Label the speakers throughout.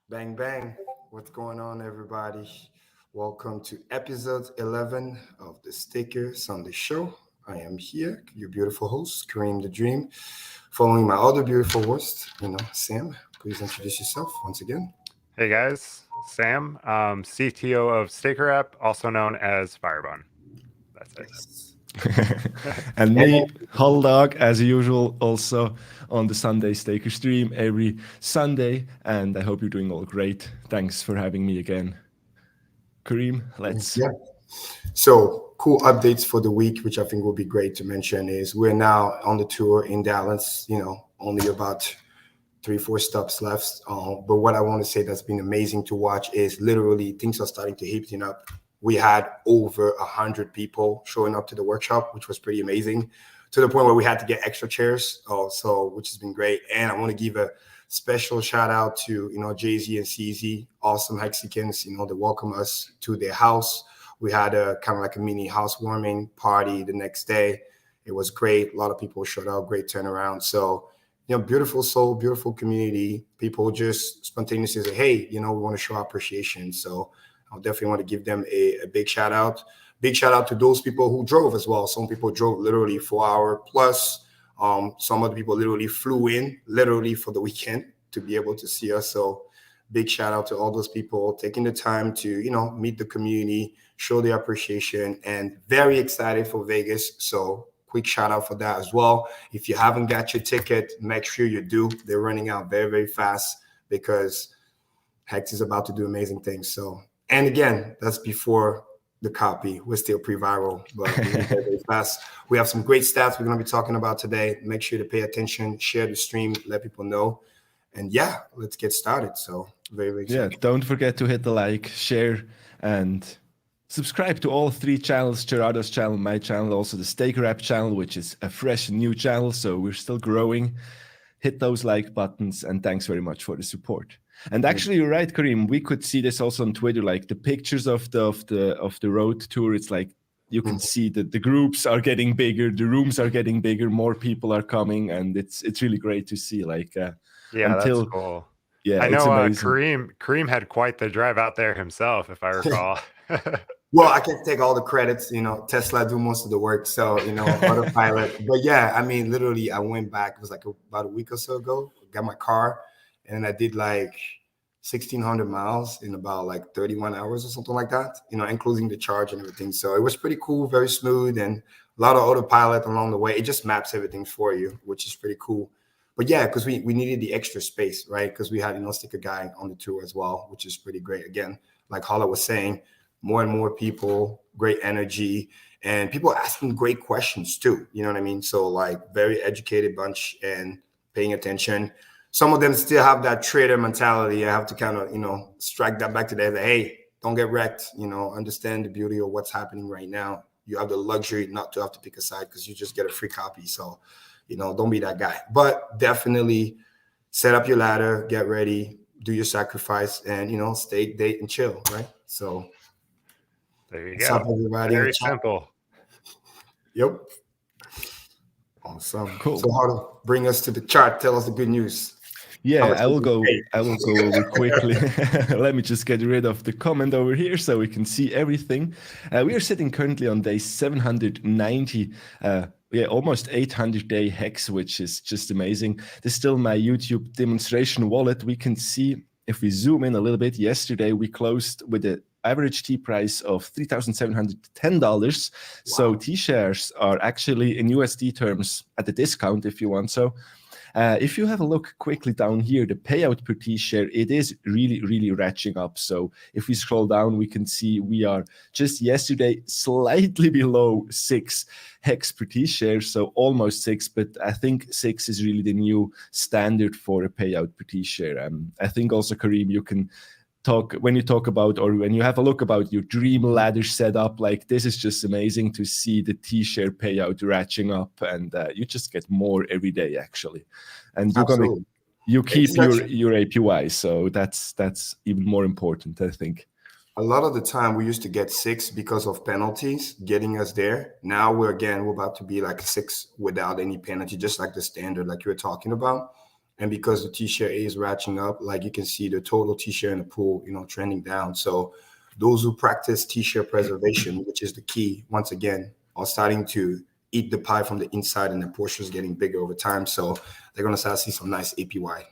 Speaker 1: Bang, bang. What's going on, everybody? Welcome to episode 11 of the Sticker Sunday Show. I am here, your beautiful host, Kareem the Dream, following my other beautiful host, Sam. Please introduce yourself once again.
Speaker 2: Hey guys, Sam, CTO of Staker App, also known as Firebone. That's it.
Speaker 1: Yes.
Speaker 3: And
Speaker 1: And
Speaker 3: me, Hull Dog, as usual, also on the Sunday Staker stream every Sunday. And I hope you're doing all great. Thanks for having me again. Kareem, let's.
Speaker 1: yeah. So, cool updates for the week, which I think will be great to mention, is we're now on the tour in Dallas, only about 3, 4 stops left. But what I want to say that's been amazing to watch is literally things are starting to heating up. We had over 100 people showing up to the workshop, which was pretty amazing, to the point where we had to get extra chairs. So which has been great. And I want to give a special shout out to Jay-Z and CZ, awesome Mexicans, that welcome us to their house. We had a kind of like a mini housewarming party the next day. It was great. A lot of people showed up, great turnaround. So beautiful soul, beautiful community. People just spontaneously say, hey, we want to show our appreciation. So I'll definitely want to give them a big shout out. Big shout out to those people who drove as well. Some people drove literally 4 hour plus. Some other people literally flew in literally for the weekend to be able to see us. So big shout out to all those people taking the time to, meet the community, show their appreciation, and very excited for Vegas. So quick shout out for that as well. If you haven't got your ticket, make sure you do. They're running out very, very fast because Hex is about to do amazing things. So, and again, that's before the copy. We're still pre-viral, but very, very fast. We have some great stats we're going to be talking about today. Make sure to pay attention, share the stream, let people know. And yeah, let's get started. So very, very excited.
Speaker 3: Yeah, don't forget to hit the like, share, and subscribe to all 3 channels, Gerardo's channel, my channel, also the Staker App channel, which is a fresh new channel. So we're still growing. Hit those like buttons, and thanks very much for the support. And actually, you're right, Kareem. We could see this also on Twitter, like the pictures of the road tour. It's like you can see that the groups are getting bigger, the rooms are getting bigger, more people are coming, and it's really great to see.
Speaker 2: That's cool.
Speaker 3: Yeah,
Speaker 2: I know
Speaker 3: it's amazing.
Speaker 2: Kareem had quite the drive out there himself, if I recall.
Speaker 1: Well, I can take all the credits. Tesla do most of the work, so autopilot. But yeah, I mean, literally, I went back. It was like about a week or so ago. Got my car, and I did like 1,600 miles in about like 31 hours or something like that. Including the charge and everything. So it was pretty cool, very smooth, and a lot of autopilot along the way. It just maps everything for you, which is pretty cool. But yeah, because we needed the extra space, right? Because we had Sticker Guy on the tour as well, which is pretty great. Again, like Hala was saying, more and more people, great energy, and people asking great questions too. You know what I mean? So like very educated bunch and paying attention. Some of them still have that trader mentality. I have to kind of, strike that back to them. Hey, don't get wrecked. Understand the beauty of what's happening right now. You have the luxury not to have to pick a side because you just get a free copy. So, don't be that guy. But definitely set up your ladder, get ready, do your sacrifice, and, stay, date, and chill, right? So
Speaker 2: there you
Speaker 1: what's
Speaker 2: go.
Speaker 1: up, everybody?
Speaker 2: Very simple.
Speaker 1: Yep. Awesome.
Speaker 3: Cool.
Speaker 1: So how to bring us to the chart? Tell us the good news.
Speaker 3: Yeah, I will go over quickly. Let me just get rid of the comment over here so we can see everything. We are sitting currently on day 790. Almost 800-day hex, which is just amazing. This is still my YouTube demonstration wallet. We can see, if we zoom in a little bit, yesterday we closed with an average T price of $3,710. Wow. So T shares are actually in USD terms at a discount if you want so. If you have a look quickly down here, the payout per T share, it is really, really ratcheting up. So if we scroll down, we can see we are just yesterday slightly below 6 hex per T share, so almost 6, but I think 6 is really the new standard for a payout per T share. I think also, Kareem, you can when you talk about, or when you have a look about your dream ladder setup, like this is just amazing to see the T-share payout ratcheting up, and you just get more every day actually, and you keep your APY, so that's even more important, I think.
Speaker 1: A lot of the time we used to get 6 because of penalties getting us there. Now we're about to be like 6 without any penalty, just like the standard, like you were talking about. And because the T-share is ratcheting up, like you can see the total T-share in the pool, trending down. So those who practice T-share preservation, which is the key, once again, are starting to eat the pie from the inside, and the portion is getting bigger over time. So they're going to start to see some nice APY.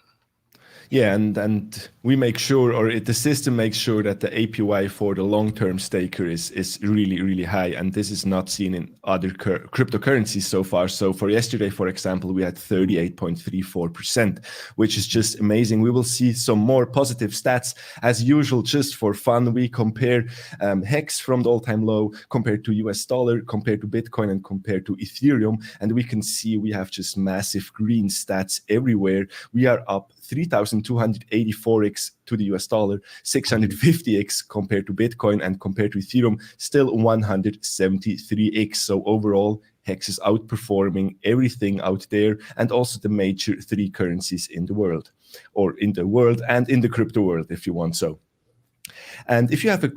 Speaker 3: Yeah, and we make sure, or the system makes sure, that the APY for the long-term staker is really, really high. And this is not seen in other cryptocurrencies so far. So for yesterday, for example, we had 38.34%, which is just amazing. We will see some more positive stats as usual. Just for fun, we compare Hex from the all-time low compared to US dollar, compared to Bitcoin, and compared to Ethereum. And we can see we have just massive green stats everywhere. We are up 3,284x to the US dollar, 650x compared to Bitcoin, and compared to Ethereum, still 173x. So overall, Hex is outperforming everything out there, and also the major 3 currencies in the world, or in the world and in the crypto world, if you want so. And if you have a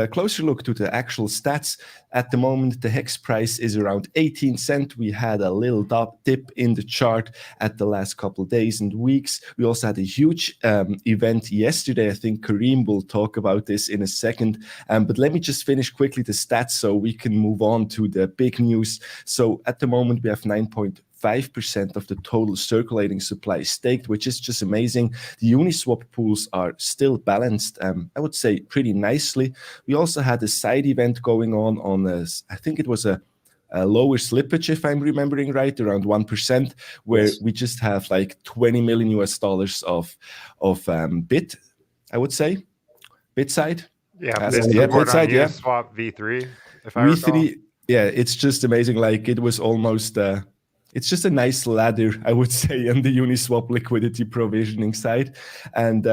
Speaker 3: closer look to the actual stats, at the moment, the Hex price is around 18 cents. We had a little dip in the chart at the last couple of days and weeks. We also had a huge event yesterday. I think Kareem will talk about this in a second. But let me just finish quickly the stats so we can move on to the big news. So at the moment, we have 9.5% of the total circulating supply staked, which is just amazing. The Uniswap pools are still balanced, I would say, pretty nicely. We also had a side event going on I think it was a lower slippage, if I'm remembering right, around 1%, where
Speaker 1: Yes.
Speaker 3: we just have like $20 million of bit, I would say, bit side.
Speaker 2: Yeah,
Speaker 3: Bit
Speaker 2: report on
Speaker 3: side, yeah.
Speaker 2: Uniswap V3, if I recall.
Speaker 3: V3, yeah, it's just amazing. Like it was almost, it's just a nice ladder, I would say, on the Uniswap liquidity provisioning side. And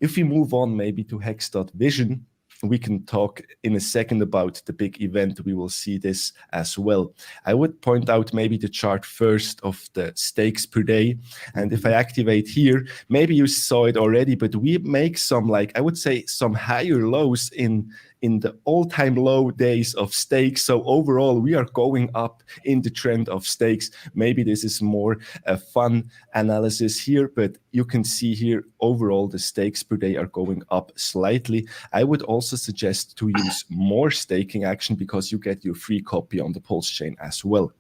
Speaker 3: if we move on maybe to Hex.vision, we can talk in a second about the big event. We will see this as well. I would point out maybe the chart first of the stakes per day. And if I activate here, maybe you saw it already, but we make some, like, I would say some higher lows in the all-time low days of stakes. So overall, we are going up in the trend of stakes. Maybe this is more a fun analysis here, but you can see here, overall, the stakes per day are going up slightly. I would also suggest to use more staking action because you get your free copy on the Pulse chain as well.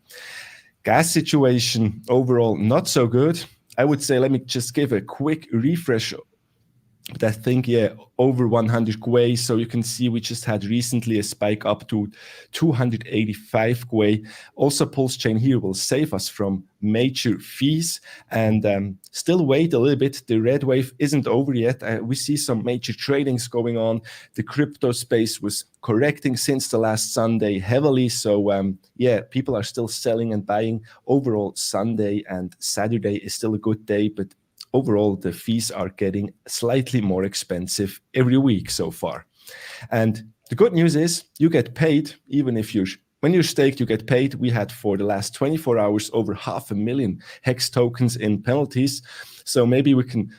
Speaker 3: Gas situation, overall, not so good. I would say, let me just give a quick refresh. But I think, yeah, over 100 GUI. So you can see we just had recently a spike up to 285 GUI. Also, Pulse Chain here will save us from major fees. And still wait a little bit. The red wave isn't over yet. We see some major tradings going on. The crypto space was correcting since the last Sunday heavily. So yeah, people are still selling and buying. Overall, Sunday and Saturday is still a good day, but overall, the fees are getting slightly more expensive every week so far. And the good news is you get paid, even if when you're staked, you get paid. We had for the last 24 hours over 500,000 Hex tokens in penalties. So maybe we can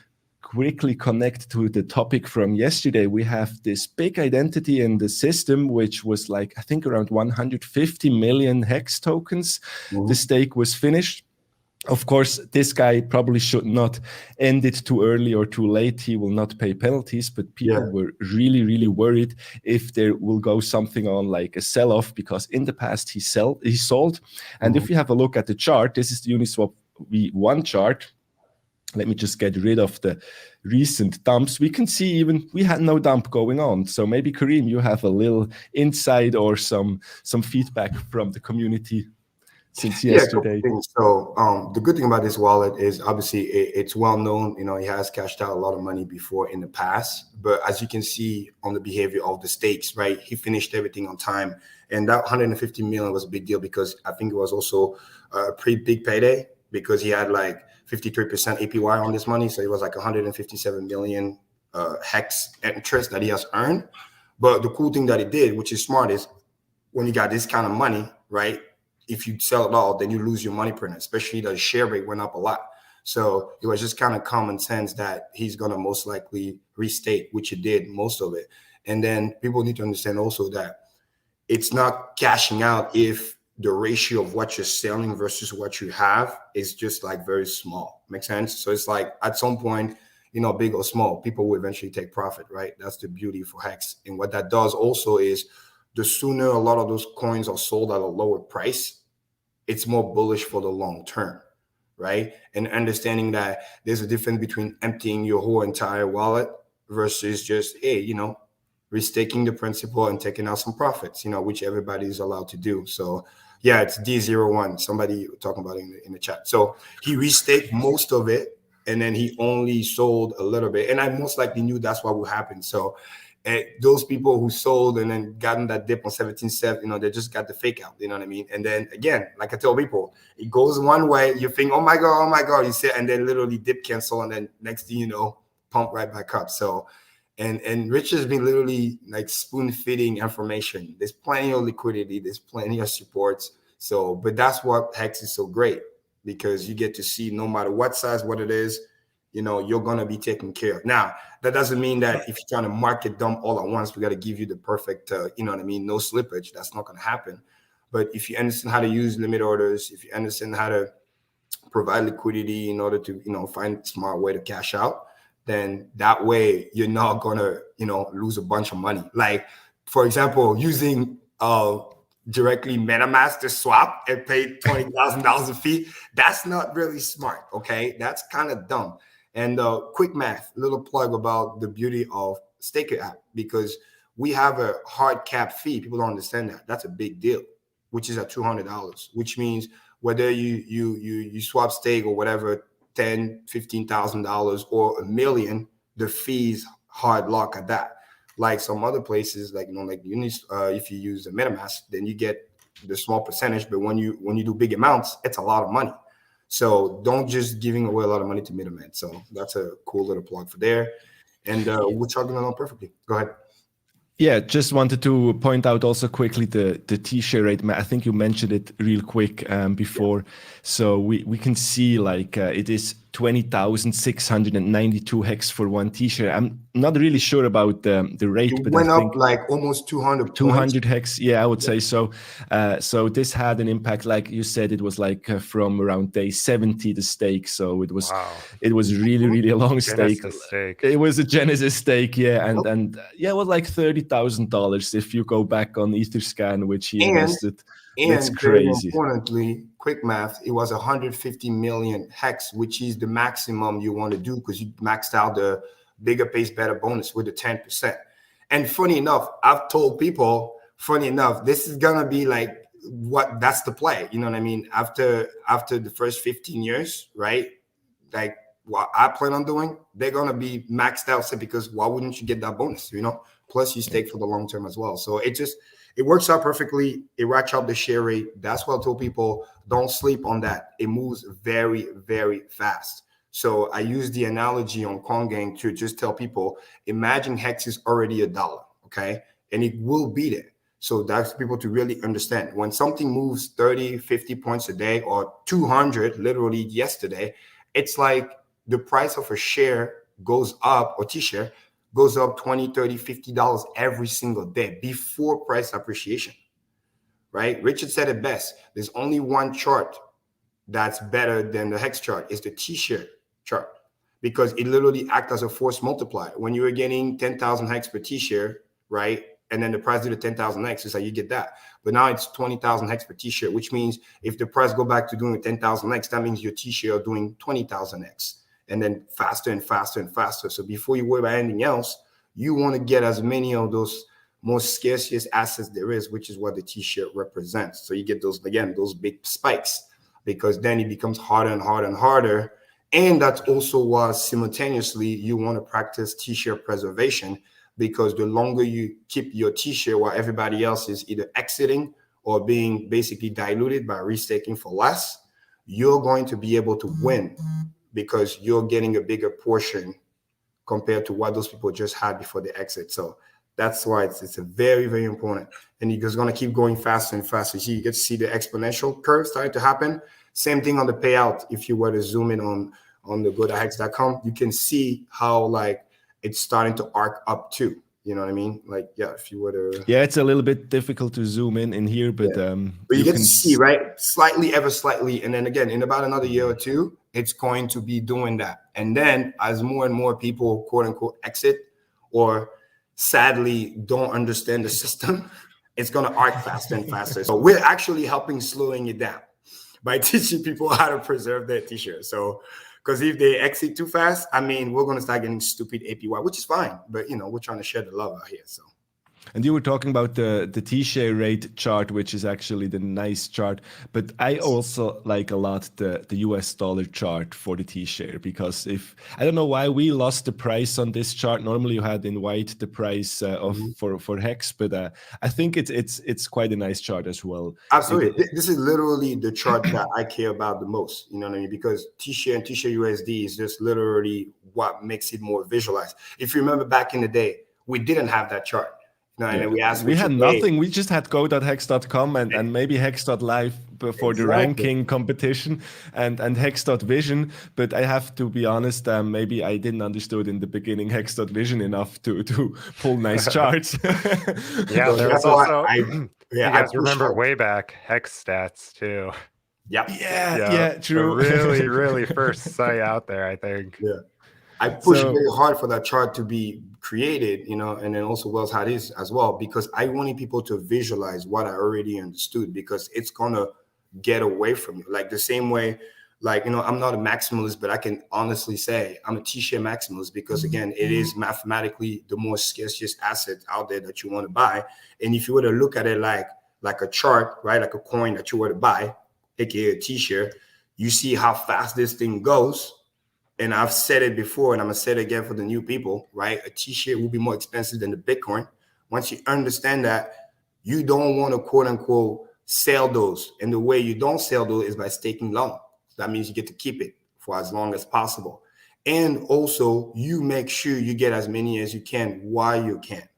Speaker 3: quickly connect to the topic from yesterday. We have this big identity in the system, which was like, I think around 150 million Hex tokens. Mm-hmm. The stake was finished. Of course, this guy probably should not end it too early or too late. He will not pay penalties, but people were really, really worried if there will go something on like a sell-off, because in the past he sold. And if you have a look at the chart, this is the Uniswap V1 chart. Let me just get rid of the recent dumps. We can see even we had no dump going on. So maybe, Kareem, you have a little insight or some feedback from the community since yesterday.
Speaker 1: So the good thing about this wallet is obviously it's well known. He has cashed out a lot of money before in the past, but as you can see on the behavior of the stakes, right, he finished everything on time, and that 150 million was a big deal because I think it was also a pretty big payday because he had like 53% APY on this money, so it was like 157 million Hex interest that he has earned. But the cool thing that he did, which is smart, is when you got this kind of money, right, if you sell it all, then you lose your money print, especially the share rate went up a lot. So it was just kind of common sense that he's going to most likely restate, which he did most of it. And then people need to understand also that it's not cashing out if the ratio of what you're selling versus what you have is just like very small. Make sense? So it's like at some point, you know, big or small, people will eventually take profit, right? That's the beauty for Hex. And what that does also is the sooner a lot of those coins are sold at a lower price, it's more bullish for the long term, right? And understanding that there's a difference between emptying your whole entire wallet versus just, hey, you know, restaking the principal and taking out some profits, you know, which everybody is allowed to do. So yeah, it's D01, somebody talking about it in the chat. So he restaked most of it, and then he only sold a little bit. And I most likely knew that's what would happen. So those people who sold and then gotten that dip on 17.7, you know, they just got the fake out, you know what I mean? And then again, like I tell people, it goes one way, you think, oh my God, you say, and then literally dip cancel, and then next thing you know, pump right back up. So, and Rich has been literally like spoon feeding information. There's plenty of liquidity, there's plenty of supports. So, but that's what Hex is so great, because you get to see no matter what size, what it is, you know, you're going to be taken care of. Now, that doesn't mean that if you're trying to market dump all at once, we got to give you the perfect, you know what I mean, no slippage. That's not going to happen. But if you understand how to use limit orders, if you understand how to provide liquidity in order to, you know, find a smart way to cash out, then that way you're not going to, you know, lose a bunch of money. Like, for example, using directly Metamask to swap and pay $20,000 a fee, that's not really smart, okay? That's kind of dumb. And quick math, little plug about the beauty of Staker app, because we have a hard cap fee. People don't understand that. That's a big deal, which is at $200, which means whether you swap stake or whatever, $10,000, $15,000 or $1 million, the fees hard lock at that. Like some other places, like, you know, like if you use a MetaMask, then you get the small percentage. But when you do big amounts, it's a lot of money. So don't just giving away a lot of money to middlemen. So that's a cool little plug for there. And we're talking along perfectly. Go ahead.
Speaker 3: Yeah, just wanted to point out also quickly the T-share rate. I think you mentioned it real quick before. Yeah. So we can see like it is 20,692 hex for one T-share. I'm not really sure about the rate,
Speaker 1: it
Speaker 3: but
Speaker 1: went
Speaker 3: I think
Speaker 1: up like almost 200
Speaker 3: 200 hex. Yeah, I would say so. So this had an impact, like you said, it was like from around day 70 the stake. So it was really a long stake. It was a Genesis stake, yeah, and yeah, it was like $30,000 if you go back on Etherscan, which he invested. That's crazy.
Speaker 1: Very importantly, quick math, it was 150 million hex, which is the maximum you want to do, because you maxed out the bigger pays better bonus with the 10%. And funny enough, I've told people, this is gonna be like that's the play. You know what I mean? After the first 15 years, right? Like what I plan on doing, they're gonna be maxed out, because why wouldn't you get that bonus? You know, plus you stake for the long term as well. So it works out perfectly. It ratchets up the share rate. That's what I told people. Don't sleep on that. It moves very, very fast. So I use the analogy on CoinGang to just tell people, imagine Hex is already $1, okay? And it will be there. So that's people to really understand. When something moves 30, 50 points a day or 200, literally yesterday, it's like the price of a share goes up, or T-share goes up $20, $30, $50 every single day before price appreciation, right? Richard said it best. There's only one chart that's better than the Hex chart. It's the T-share chart, because it literally acts as a force multiplier. When you were getting 10,000 Hex per T-share, right? And then the price did the 10,000 Hex, it's like you get that. But now it's 20,000 Hex per T-share, which means if the price go back to doing 10,000 Hex, that means your T-share are doing 20,000 Hex. And then faster and faster and faster. So before you worry about anything else, you want to get as many of those most scarcest assets there is, which is what the T-share represents. So you get those, again, those big spikes, because then it becomes harder and harder and harder. And that's also why simultaneously you want to practice T-share preservation, because the longer you keep your T-share while everybody else is either exiting or being basically diluted by restaking for less, you're going to be able to win, because you're getting a bigger portion compared to what those people just had before they exit. So that's why it's a very, very important. And you're just going to keep going faster and faster. You get to see the exponential curve starting to happen. Same thing on the payout. If you were to zoom in on the go.hex.com, you can see how like it's starting to arc up too. You know what I mean? Like, yeah, if you were to...
Speaker 3: Yeah, it's a little bit difficult to zoom in here, but
Speaker 1: but you get to see, right? Slightly, ever slightly. And then again, in about another year or two, it's going to be doing that. And then as more and more people, quote unquote, exit or sadly don't understand the system, it's going to arc faster and faster. So we're actually helping slowing it down by teaching people how to preserve their t-shirt. So, because if they exit too fast, I mean, we're going to start getting stupid APY, which is fine. But, you know, we're trying to share the love out here. So.
Speaker 3: And you were talking about the T-share rate chart, which is actually the nice chart. But I also like a lot the US dollar chart for the T-share, because if I don't know why we lost the price on this chart. Normally you had in white the price for Hex, but I think it's quite a nice chart as well.
Speaker 1: Absolutely. This is literally the chart that I care about the most. You know what I mean? Because T-share and T-share USD is just literally what makes it more visualized. If you remember back in the day, we didn't have that chart. No, and then we had
Speaker 3: nothing. We just had go.hex.com and maybe hex.live for the ranking competition and hex.vision. But I have to be honest, maybe I didn't understood in the beginning hex.vision enough to pull nice charts.
Speaker 2: Yeah, there was also, you guys remember way back hex stats too.
Speaker 3: Yeah, true.
Speaker 2: Really, really first site out there, I think.
Speaker 1: Yeah. I pushed very hard for that chart to be created, you know, and then also Wells had his as well, because I wanted people to visualize what I already understood, because it's going to get away from you. Like the same way, like, you know, I'm not a maximalist, but I can honestly say I'm a T-share maximalist, because again, it is mathematically the most scarcest asset out there that you want to buy. And if you were to look at it like a chart, right, like a coin that you were to buy, aka a T-share, you see how fast this thing goes. And I've said it before, and I'm going to say it again for the new people, right? A T-shirt will be more expensive than the Bitcoin. Once you understand that, you don't want to, quote unquote, sell those. And the way you don't sell those is by staking long. That means you get to keep it for as long as possible. And also, you make sure you get as many as you can while you can,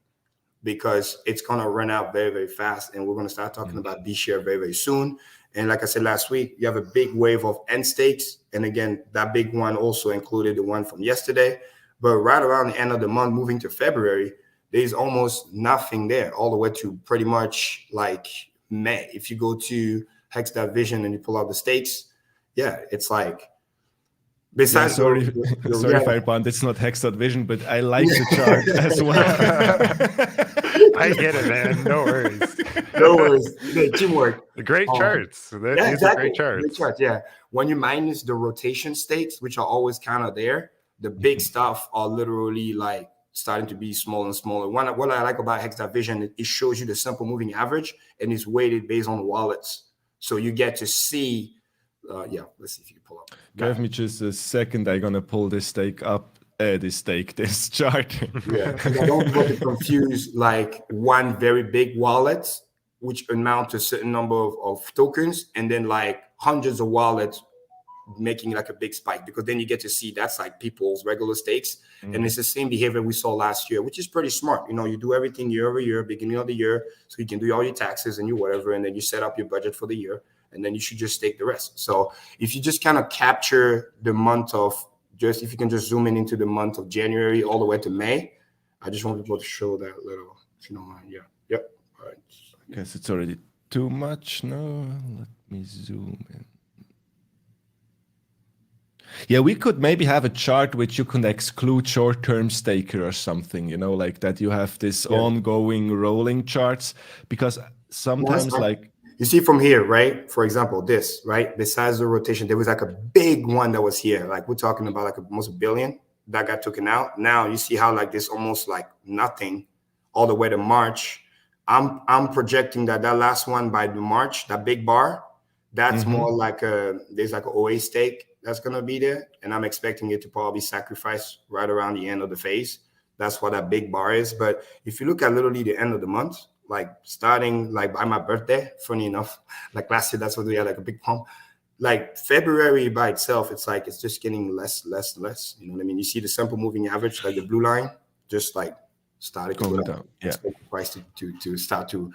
Speaker 1: because it's going to run out very, very fast. And we're going to start talking about B-share very, very soon. And like I said last week, you have a big wave of end stakes. And again, that big one also included the one from yesterday. But right around the end of the month, moving to February, there's almost nothing there, all the way to pretty much like May. If you go to Hex.vision and you pull out the stakes, yeah, it's like, besides
Speaker 3: sorry, Firebond, it's not Hex.vision, but I like the chart as well.
Speaker 2: I get it, man. No worries.
Speaker 1: No worries. Teamwork.
Speaker 2: Great charts. These are great charts.
Speaker 1: Great charts. Yeah. When you minus the rotation stakes, which are always kind of there, the big stuff are literally like starting to be smaller and smaller. What I like about Hex.vision, it shows you the simple moving average, and it's weighted based on wallets. So you get to see. Let's see if you can pull up.
Speaker 3: Give me just a second. I'm gonna pull this stake up. This chart.
Speaker 1: Yeah, I don't want to confuse like one very big wallet, which amount to a certain number of tokens, and then like hundreds of wallets making like a big spike, because then you get to see that's like people's regular stakes. And it's the same behavior we saw last year, which is pretty smart. You know, you do everything year over year, beginning of the year, so you can do all your taxes and your whatever, and then you set up your budget for the year, and then you should just stake the rest. So if you just kind of capture the month of, if you can just zoom in into the month of January all the way to May, I just want people to show that little, if you don't mind. Yeah. Yep. All right.
Speaker 3: Guess it's already too much. No, let me zoom in. Yeah, we could maybe have a chart which you can exclude short-term staker or something, you know, like that you have this ongoing rolling charts, because sometimes like...
Speaker 1: You see from here, right? For example, this, right? Besides the rotation, there was like a big one that was here. Like we're talking about like almost $1 billion that got taken out. Now you see how like this almost like nothing all the way to March. I'm projecting that last one by the March, that big bar, that's more like there's like an OA stake that's going to be there. And I'm expecting it to probably sacrifice right around the end of the phase. That's what that big bar is. But if you look at literally the end of the month, like starting like by my birthday, funny enough, like last year, that's what we had, like a big pump. Like February by itself, it's like, it's just getting less. You know what I mean? You see the simple moving average, like the blue line, just like started going down. Yeah. Price to start to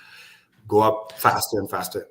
Speaker 1: go up faster and faster.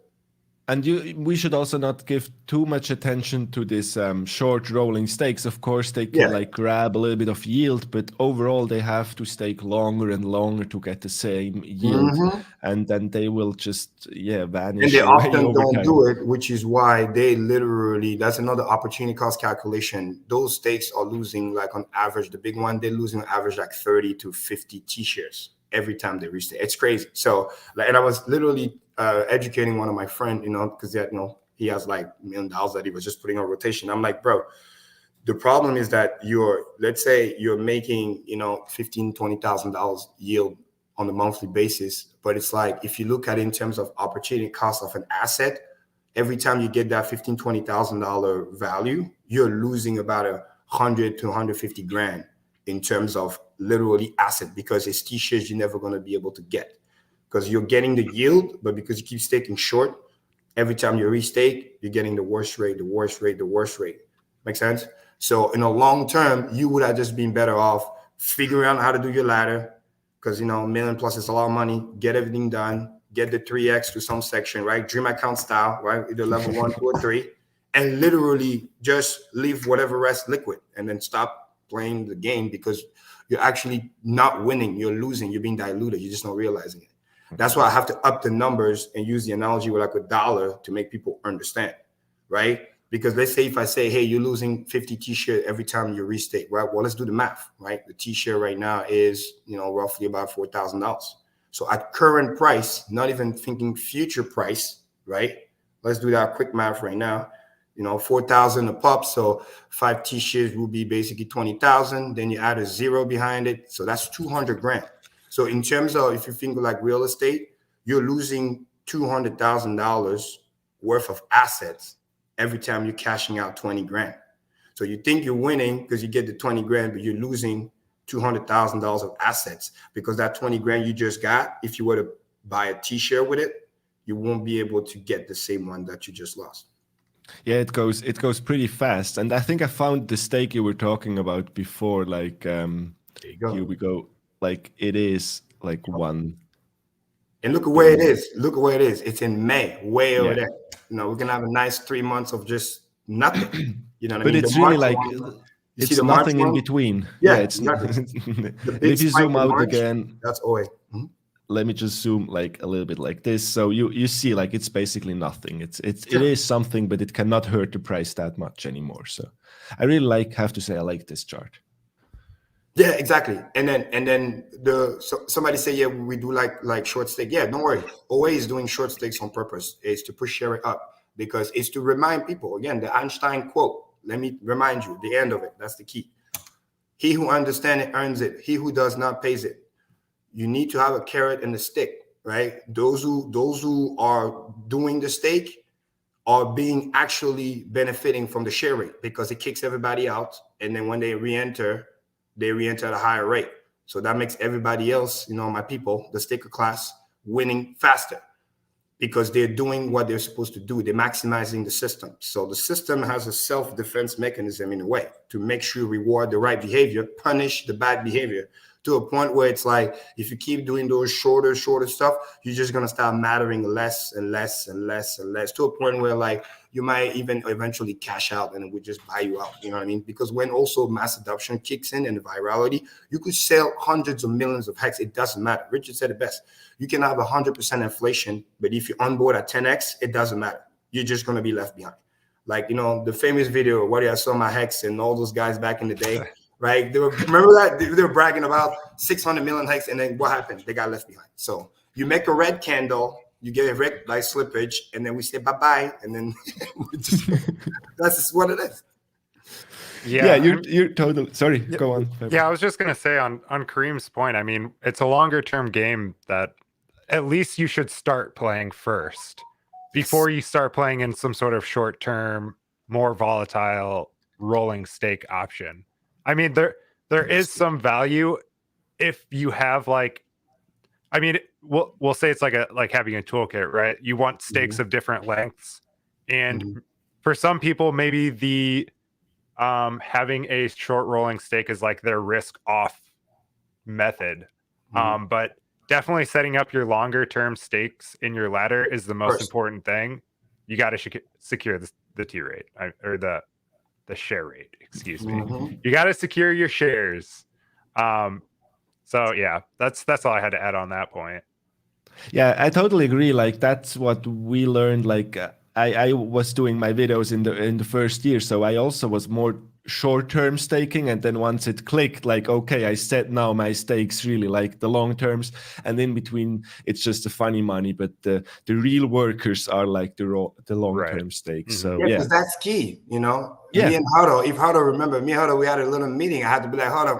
Speaker 3: And we should also not give too much attention to this short rolling stakes. Of course, they can like grab a little bit of yield, but overall they have to stake longer and longer to get the same yield, and then they will just vanish.
Speaker 1: And they
Speaker 3: away
Speaker 1: often
Speaker 3: over
Speaker 1: don't
Speaker 3: time.
Speaker 1: do it, which is why they literally, that's another opportunity cost calculation. Those stakes are losing, like on average, the big one, they're losing on average like 30 to 50 T-shares every time they restake. It's crazy. So, like, and I was literally educating one of my friends, because he has like $1 million that he was just putting on rotation. I'm like, bro, the problem is that let's say you're making, $15,000, $20,000 yield on a monthly basis. But it's like, if you look at it in terms of opportunity cost of an asset, every time you get that $15,000, $20,000 value, you're losing about $100 to $150,000 in terms of literally asset, because it's T-shares you're never going to be able to get, because you're getting the yield, but because you keep staking short, every time you restake, you're getting the worst rate, the worst rate, the worst rate. Make sense? So in a long term, you would have just been better off figuring out how to do your ladder, because $1 million plus is a lot of money. Get everything done, get the 3x to some section, right? Dream account style, right? Either level 1, 2, or 3, and literally just leave whatever rest liquid, and then stop playing the game, because you're actually not winning. You're losing. You're being diluted. You're just not realizing it. That's why I have to up the numbers and use the analogy with like $1 to make people understand, right? Because let's say if I say, hey, you're losing 50 T-share every time you restake, right? Well, let's do the math, right? The T-share right now is, roughly about $4,000. So at current price, not even thinking future price, right? Let's do that quick math right now. 4,000 a pop. So 5 T-shares will be basically 20,000. Then you add a 0 behind it. So that's $200,000. So in terms of, if you think like real estate, you're losing $200,000 worth of assets every time you're cashing out $20,000. So you think you're winning because you get the $20,000, but you're losing $200,000 of assets, because that $20,000 you just got, if you were to buy a T-share with it, you won't be able to get the same one that you just lost.
Speaker 3: Yeah, it goes pretty fast. And I think I found the stake you were talking about before, like
Speaker 1: there you go.
Speaker 3: Here we go. Like it is like one.
Speaker 1: And look at where it is. Look at where it is. It's in May, way over there. We're gonna have a nice 3 months of just nothing. You know what I mean?
Speaker 3: But it's really like it's nothing in between.
Speaker 1: Yeah,
Speaker 3: it's
Speaker 1: exactly.
Speaker 3: If you zoom out again,
Speaker 1: that's always.
Speaker 3: Let me just zoom like a little bit like this. So you see like it's basically nothing. It is something, but it cannot hurt the price that much anymore. So I really have to say I like this chart.
Speaker 1: Yeah, exactly. And then somebody say, yeah, we do like short stake. Yeah, don't worry. Always doing short stakes on purpose is to push share it up, because it's to remind people, again, the Einstein quote. Let me remind you the end of it. That's the key. He who understands it earns it. He who does not pays it. You need to have a carrot and a stick, right? Those who are doing the stake are being actually benefiting from the share rate, because it kicks everybody out. And then when they re-enter at a higher rate. So that makes everybody else, my people, the staker class, winning faster, because they're doing what they're supposed to do. They're maximizing the system. So the system has a self-defense mechanism in a way to make sure you reward the right behavior, punish the bad behavior, to a point where it's like, if you keep doing those shorter stuff, you're just going to start mattering less and less and less and less, to a point where like you might even eventually cash out and it would just buy you out. You know what I mean? Because when also mass adoption kicks in and the virality, you could sell hundreds of millions of hex. It doesn't matter. Richard said it best. You can have 100% inflation, but if you're on board at 10x, it doesn't matter. You're just going to be left behind. Like, the famous video where I saw my hex and all those guys back in the day. Right? Remember that? They were bragging about 600 million hex, and then what happened? They got left behind. So you make a red candle, you get a red light slippage, and then we say bye-bye, and then that's just what it is.
Speaker 3: Yeah, you're totally sorry. Go on.
Speaker 2: Yeah, I was just gonna say on Kareem's point, I mean, it's a longer term game that at least you should start playing first before you start playing in some sort of short term, more volatile rolling stake option. I mean, there is some value if you have like, I mean, we'll say it's like having a toolkit, right? You want stakes of different lengths, and for some people, maybe the having a short rolling stake is like their risk off method. But definitely setting up your longer term stakes in your ladder is the most important thing. you got to secure the T rate or the share rate. Excuse me. You got to secure your shares. So yeah, that's all I had to add on that point.
Speaker 3: Yeah, I totally agree. Like that's what we learned. Like I was doing my videos in the first year, so I also was more short-term staking, and then once it clicked, like okay, I set now my stakes really like the long terms, and in between it's just the funny money, but the real workers are like the long-term stakes. So
Speaker 1: yeah, because that's key, you know.
Speaker 3: Yeah.
Speaker 1: Me and Huddle, if Huddle remember, me and Huddle, we had a little meeting. I had to be like, Huddle,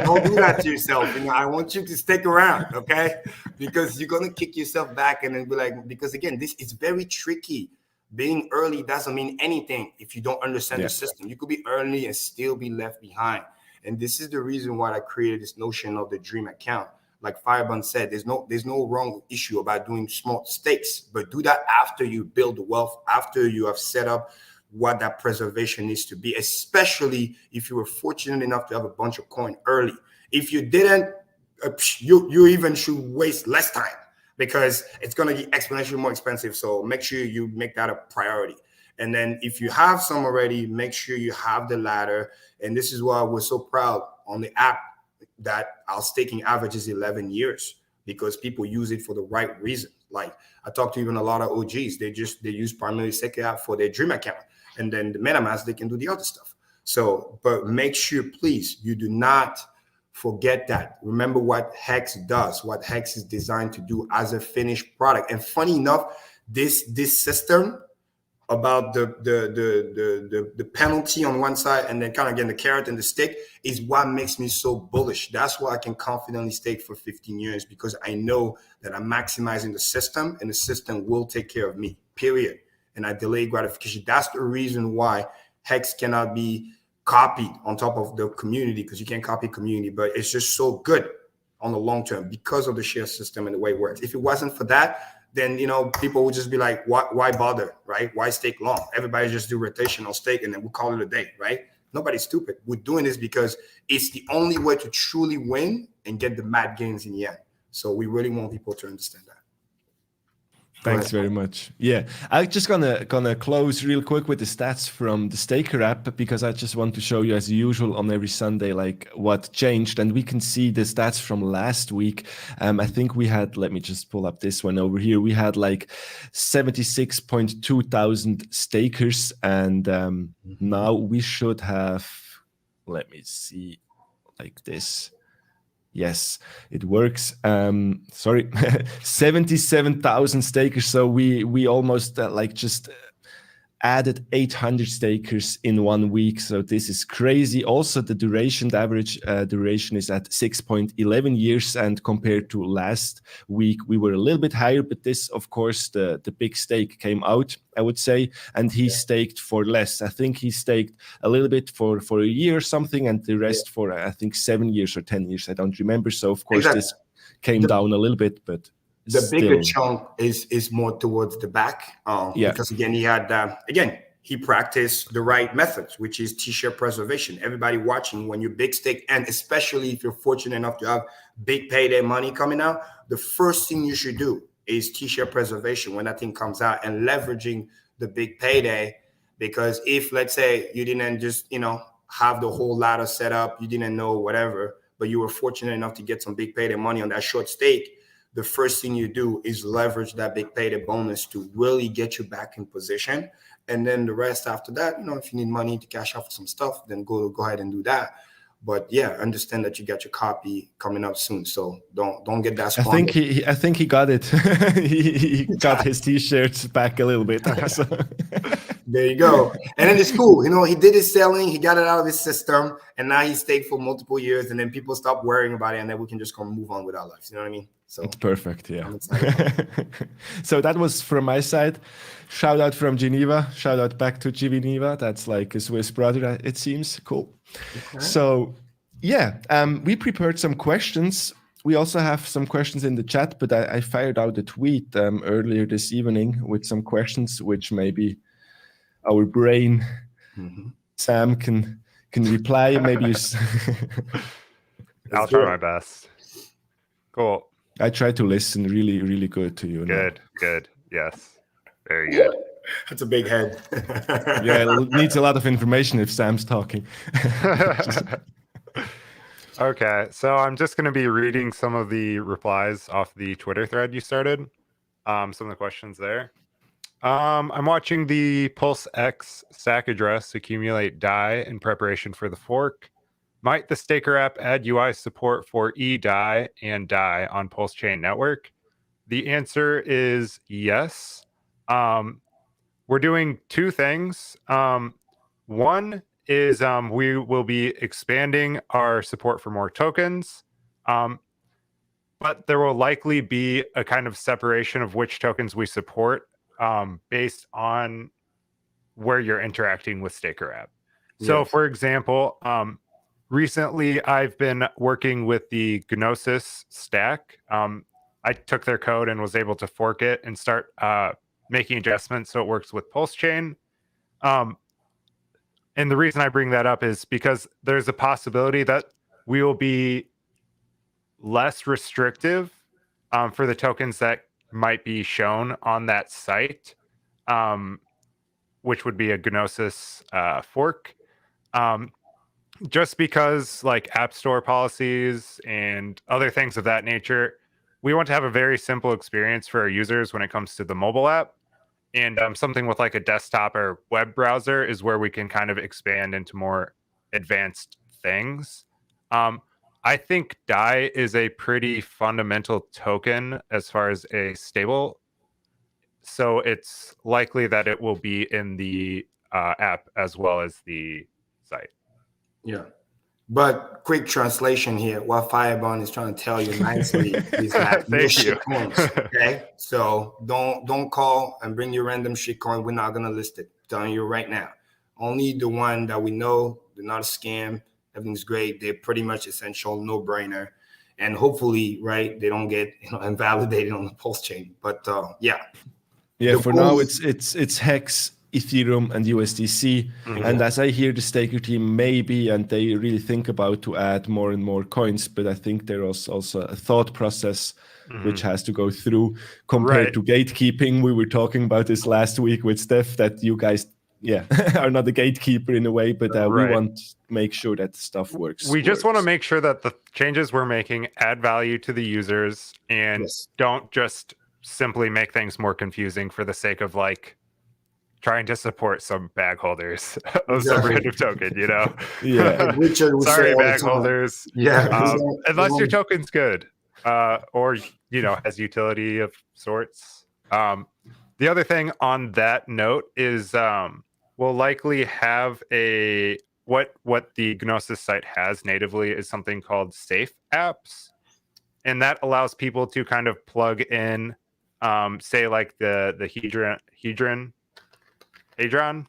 Speaker 1: don't do that to yourself. You know, I want you to stick around, okay? Because you're gonna kick yourself back and then be like, because again, this is very tricky. Being early doesn't mean anything if you don't understand the system. You could be early and still be left behind. And this is the reason why I created this notion of the dream account. Like Firebun said, there's no wrong issue about doing small stakes, but do that after you build the wealth, after you have set up what that preservation needs to be, especially if you were fortunate enough to have a bunch of coin early. If you didn't, you even should waste less time, because it's going to be exponentially more expensive. So make sure you make that a priority. And then if you have some already, make sure you have the ladder. And this is why we're so proud on the app that our staking average is 11 years, because people use it for the right reason. Like I talked to even a lot of OGs, they use primarily Second app for their dream account. And then the MetaMask, they can do the other stuff. So, but make sure, please, you do not forget that. Remember what Hex does, what Hex is designed to do as a finished product. And funny enough, this system about the penalty on one side and then kind of getting the carrot and the stick is what makes me so bullish. That's why I can confidently stake for 15 years, because I know that I'm maximizing the system and the system will take care of me, period. And I delay gratification. That's the reason why Hex cannot be copied on top of the community, because you can't copy community, but it's just so good on the long term because of the share system and the way it works. If it wasn't for that, then, you know, people would just be like, why bother, right? Why stake long? Everybody just do rotational stake and then we'll call it a day, right? Nobody's stupid. We're doing this because it's the only way to truly win and get the mad gains in the end. So we really want people to understand that.
Speaker 3: Thanks very much. Yeah, I'm just gonna close real quick with the stats from the Staker app, because I just want to show you, as usual, on every Sunday, like what changed. And we can see the stats from last week. I think we had, let me just pull up this one over here. We had like 76.2 thousand stakers, and now we should have, let me see, like this. Yes, it works. Sorry, 77,000 stakers. So we almost like just added 800 stakers in 1 week. So this is crazy. Also, the duration, the average duration is at 6.11 years. And compared to last week, we were a little bit higher. But this, of course, the big stake came out, I would say. And he staked for less. I think he staked a little bit for a year or something, and the rest for, I think, 7 years or 10 years. I don't remember. So, of course, this came down a little bit, but
Speaker 1: the bigger chunk is more towards the back, because again, he had he practiced the right methods, which is T-share preservation. Everybody watching, when you're big stake, and especially if you're fortunate enough to have big payday money coming out, the first thing you should do is T-share preservation when that thing comes out, and leveraging the big payday. Because if, let's say, you didn't just have the whole ladder set up, you didn't know whatever, but you were fortunate enough to get some big payday money on that short stake, the first thing you do is leverage that big payday bonus to really get you back in position. And then the rest after that, if you need money to cash out for some stuff, then go ahead and do that. But yeah, understand that you got your copy coming up soon. So don't get that squandered.
Speaker 3: I think he got it. he got his T-shirts back a little bit. So.
Speaker 1: There you go. And then it's cool. He did his selling, he got it out of his system, and now he stayed for multiple years, and then people stop worrying about it, and then we can just come move on with our lives. You know what I mean? So
Speaker 3: it's perfect, yeah. So that was from my side. Shout out from Geneva. Shout out back to Geneva. That's like a Swiss brother, it seems. Cool. Okay. So yeah, we prepared some questions. We also have some questions in the chat, but I fired out a tweet earlier this evening with some questions, which maybe our brain, Sam, can reply. Maybe
Speaker 2: I'll try my best. Cool.
Speaker 3: I try to listen really, really good to you.
Speaker 2: Good. Yes. Very good.
Speaker 1: That's a big head.
Speaker 3: Yeah, it needs a lot of information if Sam's talking.
Speaker 2: Okay, so I'm just going to be reading some of the replies off the Twitter thread you started. Some of the questions there. I'm watching the Pulsex stack address accumulate DAI in preparation for the fork. Might the Staker app add UI support for eDAI and DAI on Pulse Chain Network? The answer is yes. We're doing two things. One is we will be expanding our support for more tokens, but there will likely be a kind of separation of which tokens we support based on where you're interacting with Staker app. So,
Speaker 1: Yes.
Speaker 2: for example, recently I've been working with the Gnosis stack. I took their code and was able to fork it and start making adjustments so it works with Pulse Chain. And the reason I bring that up is because there's a possibility that we will be less restrictive for the tokens that might be shown on that site, which would be a Gnosis fork. Just because like App Store policies and other things of that nature, we want to have a very simple experience for our users when it comes to the mobile app. And something with like a desktop or web browser is where we can kind of expand into more advanced things. I think DAI is a pretty fundamental token as far as a stable. So it's likely that it will be in the app as well as the site.
Speaker 1: Yeah. But quick translation here. What Firebond is trying to tell you nicely is that no
Speaker 2: Thank you.
Speaker 1: shit coins. Okay. So don't call and bring your random shit coin. We're not gonna list it. I'm telling you right now. Only the one that we know, they're not a scam, everything's great. They're pretty much essential, no-brainer. And hopefully, right, they don't get invalidated on the Pulse chain. But yeah.
Speaker 3: Yeah,
Speaker 1: The
Speaker 3: for now
Speaker 1: goal-
Speaker 3: it's Hex, Ethereum, and USDC. And as I hear the Staker team, maybe, and they really think about to add more and more coins, but I think there is also a thought process which has to go through compared to gatekeeping. We were talking about this last week with Steph, that you guys, are not a gatekeeper in a way, but we want to make sure that stuff works.
Speaker 2: We just want to make sure that the changes we're making add value to the users and don't just simply make things more confusing for the sake of like trying to support some bag holders of some random token,
Speaker 3: Yeah.
Speaker 2: Sorry, bag holders.
Speaker 1: Yeah.
Speaker 2: Unless your token's good or, has utility of sorts. The other thing on that note is we'll likely have what the Gnosis site has natively is something called safe apps. And that allows people to kind of plug in, say like the Hedron.
Speaker 3: Hadron.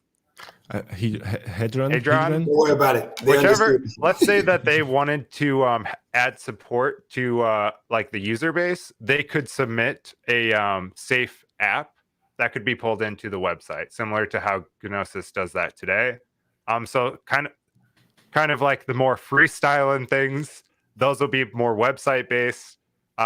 Speaker 1: Don't worry about it.
Speaker 2: Whichever. Let's say that they wanted to add support to like the user base, they could submit a safe app that could be pulled into the website, similar to how Gnosis does that today. So kind of like the more freestyling things, those will be more website based.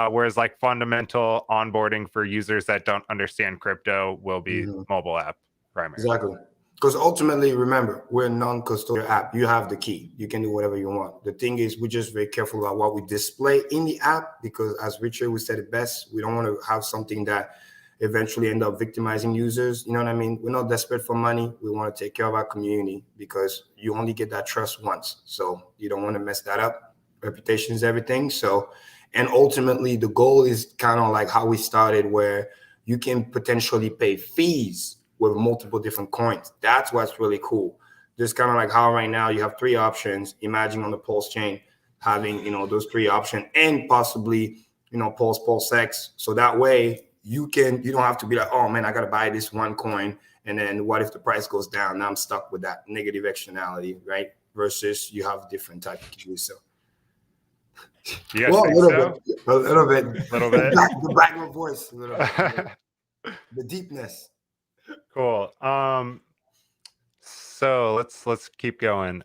Speaker 2: Whereas like fundamental onboarding for users that don't understand crypto will be mobile app primary.
Speaker 1: Exactly. Because ultimately, remember, we're a non-custodial app. You have the key. You can do whatever you want. The thing is, we're just very careful about what we display in the app because, as Richard would said it best, we don't want to have something that eventually end up victimizing users. You know what I mean? We're not desperate for money. We want to take care of our community because you only get that trust once. So you don't want to mess that up. Reputation is everything. So, and ultimately, the goal is kind of like how we started, where you can potentially pay fees with multiple different coins. That's what's really cool. Just kind of like how right now you have three options. Imagine on the Pulse chain having, those three options and possibly, Pulsex. So that way you don't have to be like, oh man, I got to buy this one coin. And then what if the price goes down? Now I'm stuck with that negative externality, right? Versus you have different type of keys. So.
Speaker 2: You guys think so?
Speaker 1: A little bit. The background voice, a little bit. The deepness.
Speaker 2: Cool. So let's keep going.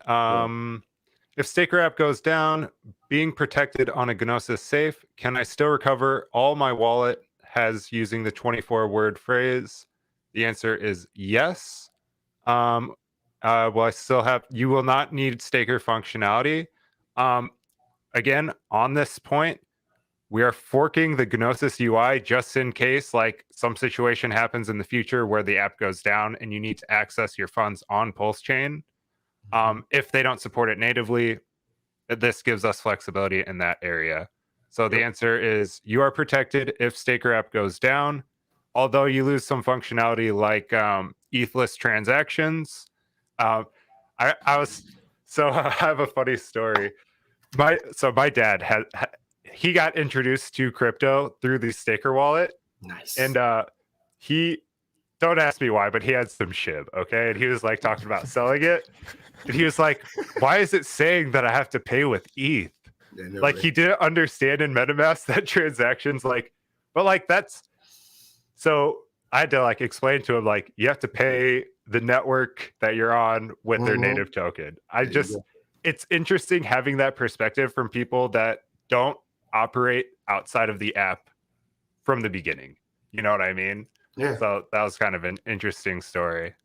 Speaker 2: If Staker app goes down, being protected on a Gnosis safe, can I still recover all my wallet has using the 24-word phrase? The answer is yes. Well, I still have, you will not need staker functionality. Again, on this point, we are forking the Gnosis UI just in case like some situation happens in the future where the app goes down and you need to access your funds on Pulse Chain. If they don't support it natively, this gives us flexibility in that area. So the answer is you are protected if Staker app goes down, although you lose some functionality like ethless transactions. I have a funny story. My dad he got introduced to crypto through the Staker wallet.
Speaker 1: Nice.
Speaker 2: And he, don't ask me why, but he had some shib, okay? And he was like talking about selling it. And he was like, why is it saying that I have to pay with ETH? Yeah, no like way. He didn't understand in MetaMask that transactions like, but like that's, so I had to like explain to him, like, you have to pay the network that you're on with their native token. It's interesting having that perspective from people that don't operate outside of the app from the beginning. You know what I mean? Yeah. So that was kind of an interesting story.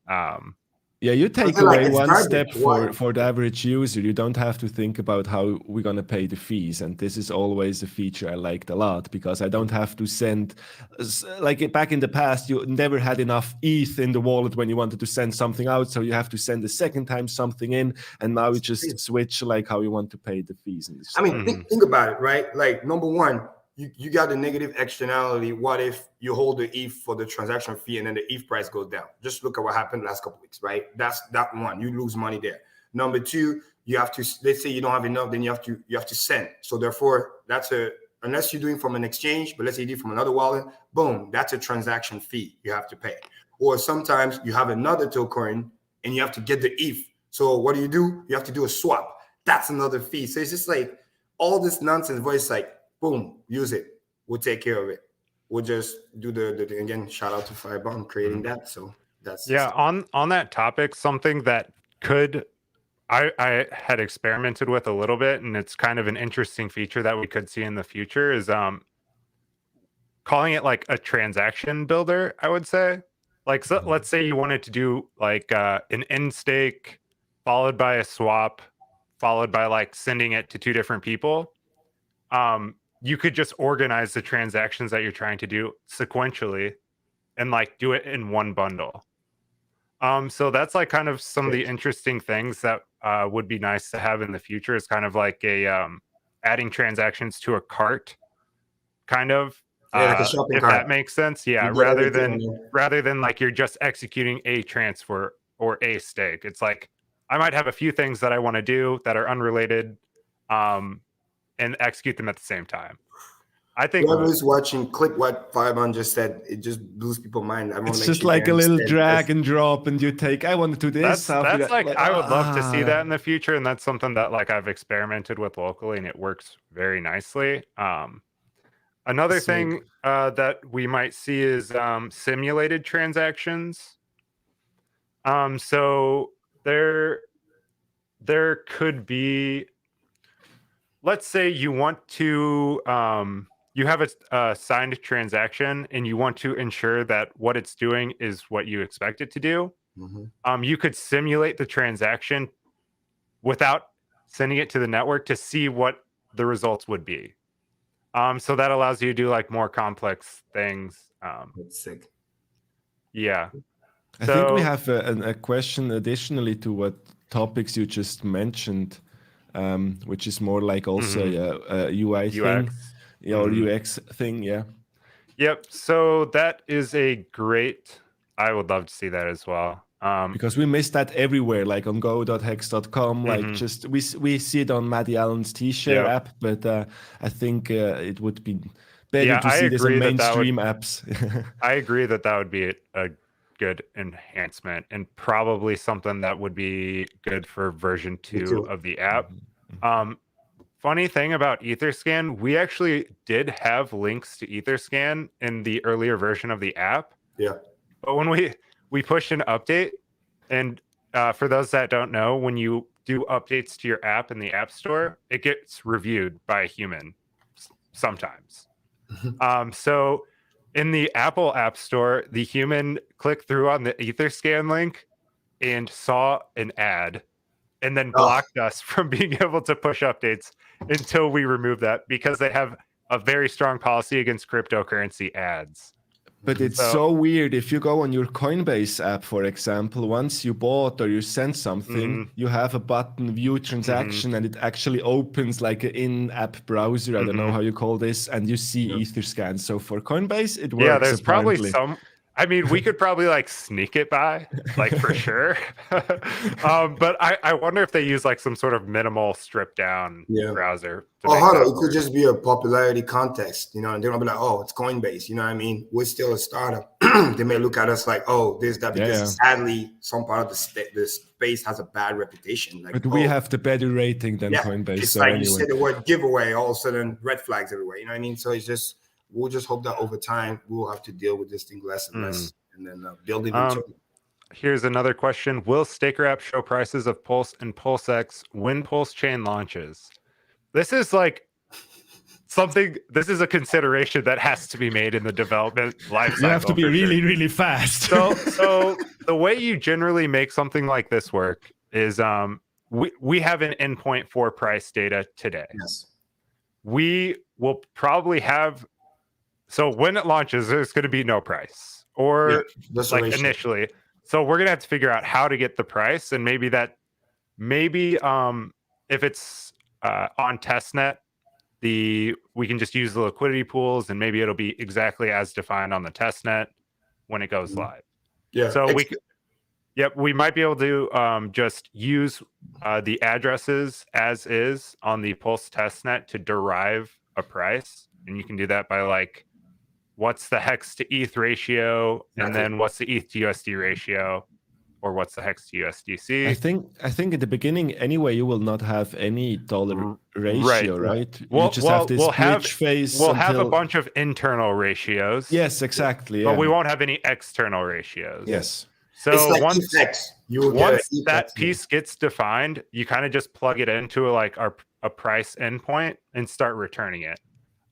Speaker 3: Yeah, you take away one step for the average user. You don't have to think about how we're going to pay the fees. And this is always a feature I liked a lot because I don't have to send, like back in the past, you never had enough ETH in the wallet when you wanted to send something out. So you have to send a second time something in. And now you just switch like how you want to pay the fees.
Speaker 1: I mean, think about it, right? Like number one, you got the negative externality. What if you hold the ETH for the transaction fee and then the ETH price goes down? Just look at what happened the last couple of weeks, right? That's that one. You lose money there. Number two, you have to, let's say you don't have enough, then you have to send. So therefore, that's unless you're doing from an exchange, but let's say you do from another wallet, boom, that's a transaction fee you have to pay. Or sometimes you have another token and you have to get the ETH. So what do? You have to do a swap. That's another fee. So it's just like all this nonsense where it's like, boom, use it. We'll take care of it. We'll just do the again, shout out to Firebomb creating that. So that's
Speaker 2: on that topic, something that I had experimented with a little bit, and it's kind of an interesting feature that we could see in the future is calling it like a transaction builder, I would say. Like so let's say you wanted to do like an end stake followed by a swap, followed by like sending it to two different people. You could just organize the transactions that you're trying to do sequentially and like do it in one bundle. So that's like kind of some of the interesting things that would be nice to have in the future is kind of like a adding transactions to a cart kind of like a shopping if cart. That makes sense. Yeah. Rather than like you're just executing a transfer or a stake. It's like I might have a few things that I want to do that are unrelated. And execute them at the same time. I think
Speaker 1: whoever's watching, click what Firebomb just said. It just blows people's mind.
Speaker 3: It's just like a little drag and drop, and you take. I want to do this.
Speaker 2: That's like I would love to see that in the future, and that's something that like I've experimented with locally, and it works very nicely. Another thing that we might see is simulated transactions. So there could be. Let's say you want to, you have a signed transaction and you want to ensure that what it's doing is what you expect it to do. You could simulate the transaction without sending it to the network to see what the results would be. So that allows you to do like more complex things.
Speaker 1: That's sick.
Speaker 2: Yeah.
Speaker 3: I think we have a question additionally to what topics you just mentioned. Which is more like also a UI thing, or UX thing, yeah.
Speaker 2: Yep. So that is a great. I would love to see that as well.
Speaker 3: Because we miss that everywhere, like on go.hex.com. Like just we see it on Maddie Allen's T-shirt app, but I think it would be better to see this on mainstream apps.
Speaker 2: I agree that would be a good enhancement and probably something that would be good for version 2 of the app. Funny thing about Etherscan, we actually did have links to Etherscan in the earlier version of the app.
Speaker 1: Yeah.
Speaker 2: But when we pushed an update, and for those that don't know, when you do updates to your app in the App Store, it gets reviewed by a human sometimes. So in the Apple App Store, the human clicked through on the Etherscan link and saw an ad and then blocked us from being able to push updates until we remove that, because they have a very strong policy against cryptocurrency ads.
Speaker 3: But it's so weird. If you go on your Coinbase app, for example, once you bought or you sent something, you have a button, view transaction, and it actually opens like an in-app browser. I don't know how you call this, and you see Etherscan. So for Coinbase, it works.
Speaker 2: Yeah, there's
Speaker 3: apparently.
Speaker 2: probably some. I mean, we could probably like sneak it by, like for sure. But I wonder if they use like some sort of minimal stripped down browser.
Speaker 1: Oh, hold on. It could just be a popularity context, you know, and they're gonna be like, oh, it's Coinbase. You know what I mean? We're still a startup. They may look at us like, oh, this, that, because sadly, some part of the space has a bad reputation. Like,
Speaker 3: but we have the better rating than Coinbase.
Speaker 1: It's
Speaker 3: so
Speaker 1: like
Speaker 3: anyway.
Speaker 1: you said the word giveaway, all of a sudden red flags everywhere. You know what I mean? So it's just, we'll just hope that over time we'll have to deal with this thing less and less, and then build it into it.
Speaker 2: Here's another question. Will Staker app show prices of Pulse and Pulsex when Pulse chain launches? This is like something, this is a consideration that has to be made in the development lifecycle.
Speaker 3: You have to be really, really fast.
Speaker 2: So the way you generally make something like this work is we have an endpoint for price data today.
Speaker 1: Yes.
Speaker 2: We will probably have, so when it launches, there's going to be no price, or like initially. So we're going to have to figure out how to get the price, and maybe if it's on testnet, we can just use the liquidity pools, and maybe it'll be exactly as defined on the testnet when it goes live.
Speaker 1: Yeah.
Speaker 2: So we might be able to just use the addresses as is on the Pulse testnet to derive a price, and you can do that by like, what's the hex to ETH ratio, and then what's the ETH to USD ratio, or what's the hex to USDC.
Speaker 3: I think at the beginning anyway, you will not have any dollar ratio, right?
Speaker 2: We'll
Speaker 3: just have this bridge phase.
Speaker 2: We'll have a bunch of internal ratios.
Speaker 3: Yes, exactly.
Speaker 2: But we won't have any external ratios.
Speaker 3: Yes.
Speaker 2: So
Speaker 1: like
Speaker 2: once
Speaker 1: once
Speaker 2: that piece gets defined, you kind of just plug it into like a price endpoint and start returning it.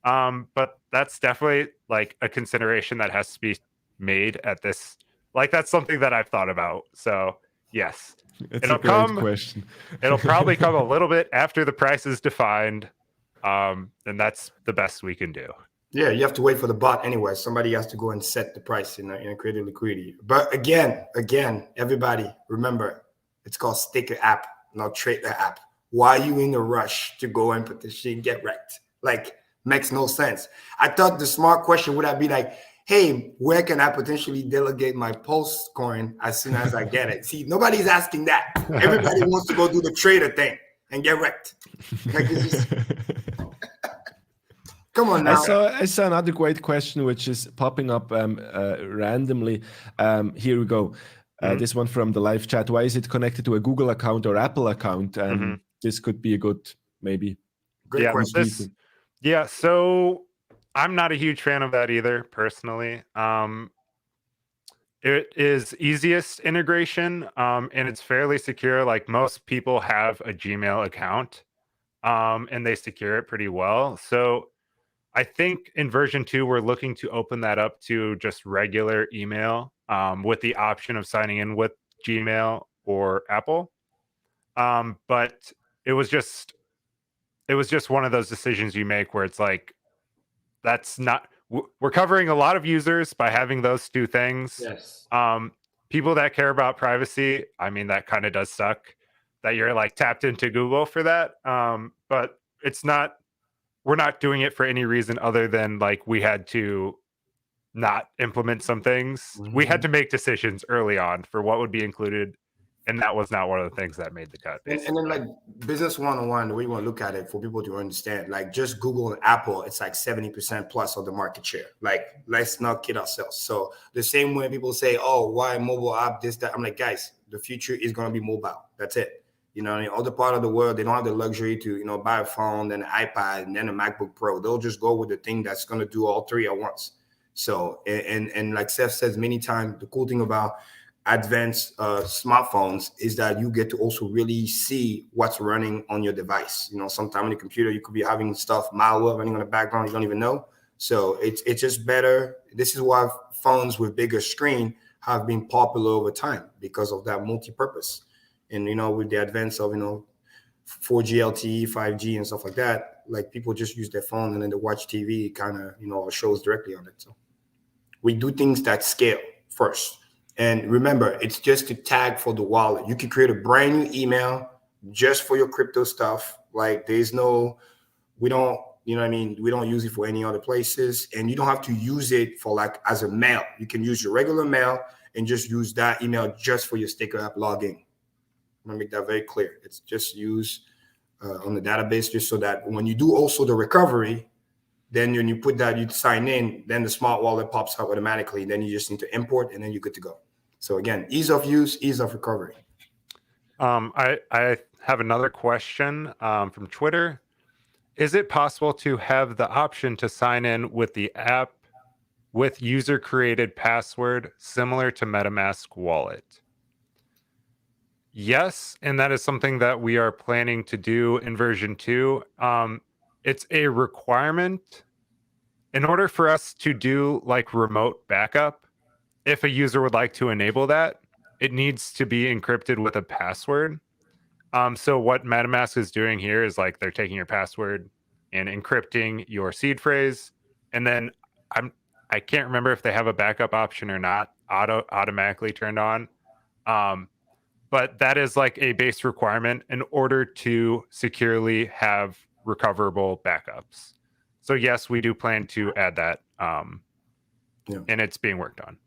Speaker 2: But that's definitely like a consideration that has to be made at this. Like, that's something that I've thought about. So yes,
Speaker 3: it'll come. Question.
Speaker 2: It'll probably come a little bit after the price is defined. And that's the best we can do.
Speaker 1: Yeah, you have to wait for the bot anyway. Somebody has to go and set the price in a creative liquidity. But again, everybody, remember, it's called Staker app, not Trader app. Why are you in a rush to go and put this shit and get wrecked? Like, makes no sense. I thought the smart question would have been like, hey, where can I potentially delegate my Pulse coin as soon as I get it? See, nobody's asking that. Everybody wants to go do the trader thing and get wrecked. Like, it's just... Come on now.
Speaker 3: I saw another great question which is popping up randomly. Here we go. This one from the live chat. Why is it connected to a Google account or Apple account? This could be a good, maybe.
Speaker 1: Great question.
Speaker 2: So I'm not a huge fan of that either, personally. It is easiest integration, and it's fairly secure. Like, most people have a Gmail account, and they secure it pretty well. So I think in version 2, we're looking to open that up to just regular email, with the option of signing in with Gmail or Apple. But it was just one of those decisions you make where it's like, that's not, we're covering a lot of users by having those two things.
Speaker 1: Yes.
Speaker 2: People that care about privacy, I mean, that kind of does suck that you're like tapped into Google for that. But it's not, we're not doing it for any reason other than like we had to not implement some things. We had to make decisions early on for what would be included, and that was not one of the things that made the cut.
Speaker 1: And then, like, business 101, the way you want to look at it for people to understand, like, just Google and Apple, it's like 70% plus of the market share. Like, let's not kid ourselves. So the same way people say, oh, why mobile app, this, that. I'm like, guys, the future is going to be mobile. That's it. You know, in other part of the world, they don't have the luxury to, you know, buy a phone, then an iPad, and then a MacBook Pro. They'll just go with the thing that's going to do all three at once. So, and like Seth says many times, the cool thing about advanced smartphones is that you get to also really see what's running on your device. You know, sometimes on the computer, you could be having stuff malware running on the background you don't even know. So it's just better. This is why phones with bigger screen have been popular over time, because of that multi-purpose. And with the advance of 4G LTE, 5G, and stuff like that, like people just use their phone and then they watch TV, kind of shows directly on it. So we do things that scale first. And remember, it's just a tag for the wallet. You can create a brand new email just for your crypto stuff. Like there's no, we don't, we don't use it for any other places. And you don't have to use it for like as a mail. You can use your regular mail and just use that email just for your Staker app login. I'm gonna make that very clear. It's just used on the database, just so that when you do also the recovery, then when you put that, you sign in, then the smart wallet pops up automatically. Then you just need to import, and then you're good to go. So again, ease of use, ease of recovery.
Speaker 2: I have another question from Twitter. Is it possible to have the option to sign in with the app with user-created password similar to MetaMask wallet? Yes, and that is something that we are planning to do in version 2. It's a requirement in order for us to do like remote backup. If a user would like to enable that, it needs to be encrypted with a password. So what MetaMask is doing here is like they're taking your password and encrypting your seed phrase, and then I can't remember if they have a backup option or not, automatically turned on. But that is like a base requirement in order to securely have recoverable backups. So yes, we do plan to add that, and it's being worked on.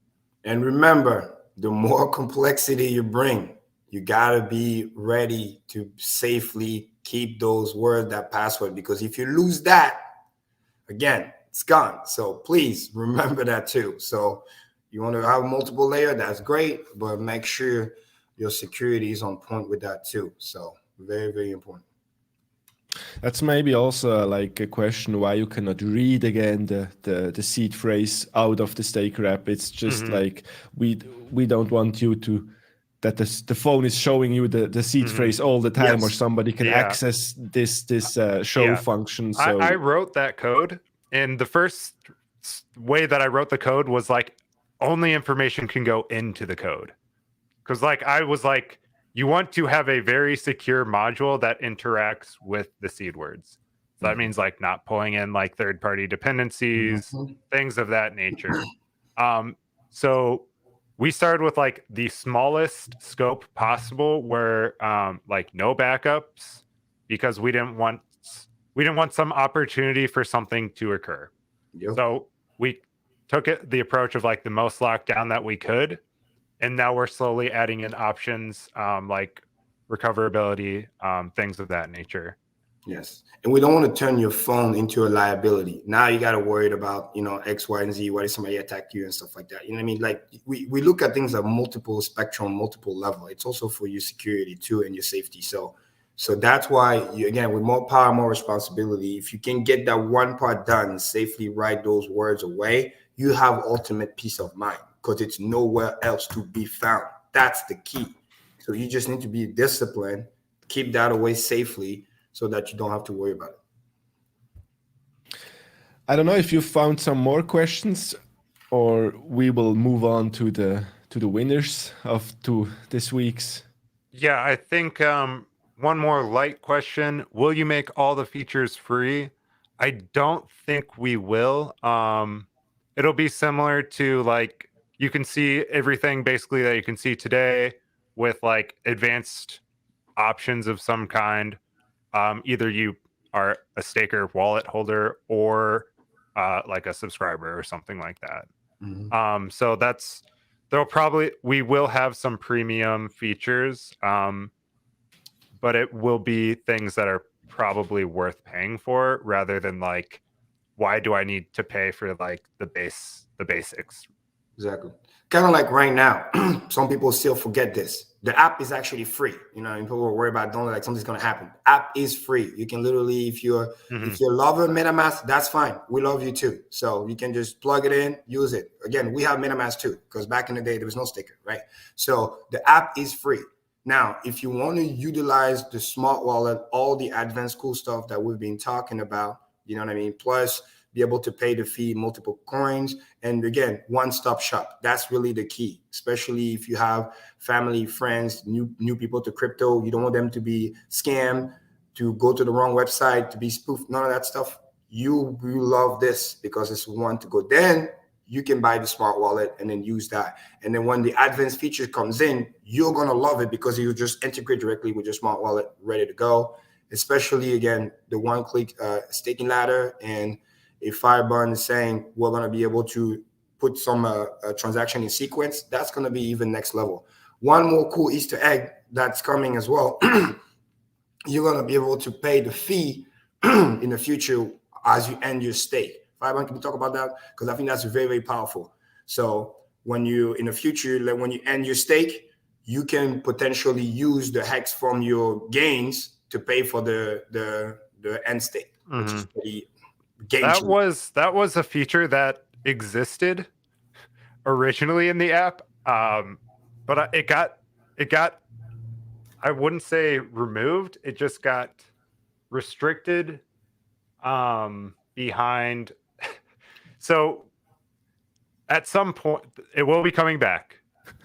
Speaker 1: And remember, the more complexity you bring, you gotta be ready to safely keep those words, that password, because if you lose that, again, it's gone. So please remember that too. So you want to have multiple layer, that's great, but make sure your security is on point with that too. So very, very important.
Speaker 3: That's maybe also like a question why you cannot read again the seed phrase out of the Staker app. It's just like we don't want you to that the phone is showing you the seed phrase all the time, or somebody can access this show function. So
Speaker 2: I wrote that code, and the first way that I wrote the code was like only information can go into the code, because like I was like, you want to have a very secure module that interacts with the seed words. So that means like not pulling in like third-party dependencies, things of that nature. So we started with like the smallest scope possible, where like no backups, because we didn't want some opportunity for something to occur. So we took the approach of like the most lockdown that we could. And now we're slowly adding in options like recoverability, things of that nature.
Speaker 1: Yes. And we don't want to turn your phone into a liability. Now you got to worry about, X, Y, and Z. What if somebody attacked you and stuff like that? You know what I mean? Like we look at things at multiple spectrum, multiple level. It's also for your security too and your safety. So that's why again, with more power, more responsibility, if you can get that one part done, safely write those words away, you have ultimate peace of mind, because it's nowhere else to be found. That's the key. So you just need to be disciplined, keep that away safely, so that you don't have to worry about it.
Speaker 3: I don't know if you found some more questions, or we will move on to the winners of this week's.
Speaker 2: Yeah, I think one more light question. Will you make all the features free? I don't think we will. It'll be similar to like, you can see everything basically that you can see today with like advanced options of some kind. Either you are a Staker wallet holder or like a subscriber or something like that. So we will have some premium features, but it will be things that are probably worth paying for, rather than like, why do I need to pay for like the basics?
Speaker 1: Exactly. Kind of like right now, some people still forget this. The app is actually free. And people will worry about like something's going to happen. App is free. You can literally, if you're a lover of MetaMask, that's fine. We love you too. So you can just plug it in, use it. Again, we have MetaMask too, because back in the day, there was no sticker, right? So the app is free. Now, if you want to utilize the smart wallet, all the advanced cool stuff that we've been talking about, you know what I mean? Plus be able to pay the fee, multiple coins. And again, one-stop shop. That's really the key, especially if you have family, friends, new people to crypto. You don't want them to be scammed, to go to the wrong website, to be spoofed, none of that stuff. You love this because it's one to go. Then you can buy the smart wallet and then use that. And then when the advanced feature comes in, you're going to love it because you just integrate directly with your smart wallet, ready to go. Especially, again, the one-click staking ladder, and if Firebund is saying we're going to be able to put some transaction in sequence, that's going to be even next level. One more cool Easter egg that's coming as well. You're going to be able to pay the fee in the future as you end your stake. Firebund, can we talk about that? Because I think that's very, very powerful. So when you, in the future, like when you end your stake, you can potentially use the hex from your gains to pay for the end stake, which is pretty
Speaker 2: that was a feature that existed originally in the app, but it got I wouldn't say removed, it just got restricted behind. So at some point it will be coming back.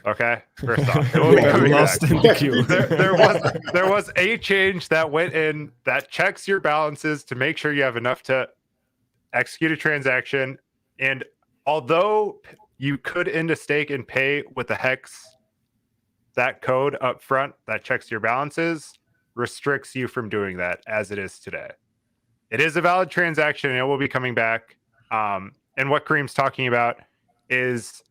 Speaker 2: Okay, first off, it will be coming
Speaker 3: lost
Speaker 2: back.
Speaker 3: in the queue.
Speaker 2: there was a change that went in that checks your balances to make sure you have enough to execute a transaction. And although you could end a stake and pay with the hex, that code up front that checks your balances restricts you from doing that as it is today. It is a valid transaction and it will be coming back. And what Kareem's talking about is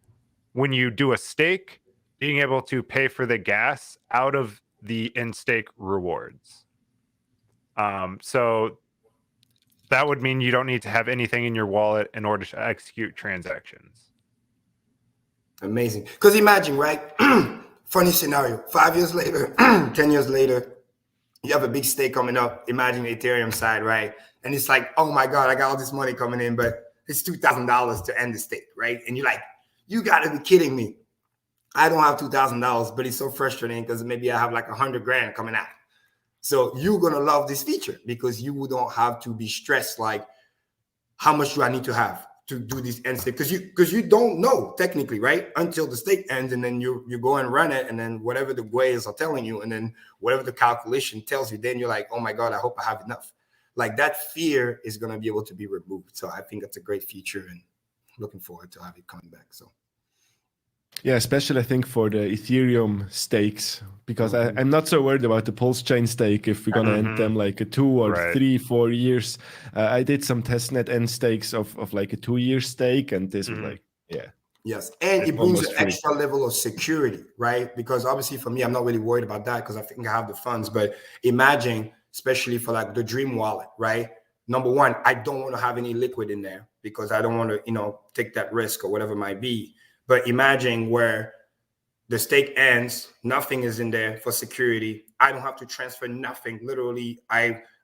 Speaker 2: when you do a stake, being able to pay for the gas out of the in-stake rewards. So that would mean you don't need to have anything in your wallet in order to execute transactions.
Speaker 1: Amazing. Because imagine, right? Funny scenario. 5 years later, 10 years later, you have a big stake coming up. Imagine the Ethereum side, right? And it's like, oh my God, I got all this money coming in, but it's $2,000 to end the stake, right? And you're like, you got to be kidding me. I don't have $2,000, but it's so frustrating because maybe I have like 100 grand coming out. So you're going to love this feature because you don't have to be stressed like, how much do I need to have to do this end stake? Because you don't know technically, right? Until the stake ends, and then you go and run it, and then whatever the ways are telling you, and then whatever the calculation tells you, then you're like, oh my God, I hope I have enough. Like that fear is going to be able to be removed. So I think that's a great feature, and looking forward to have it coming back. So.
Speaker 3: Yeah, especially I think for the Ethereum stakes, because I'm not so worried about the Pulse chain stake if we're going to end them like a 2 or 3, 4 years. I did some testnet end stakes of like a 2-year stake, and this was like, yeah.
Speaker 1: Yes, and it brings an
Speaker 3: free.
Speaker 1: extra level of security, right? Because obviously for me, I'm not really worried about that because I think I have the funds. But imagine, especially for like the Dream wallet, right? Number one, I don't want to have any liquid in there because I don't want to, take that risk or whatever it might be. But imagine where the stake ends, nothing is in there for security. I don't have to transfer nothing. Literally,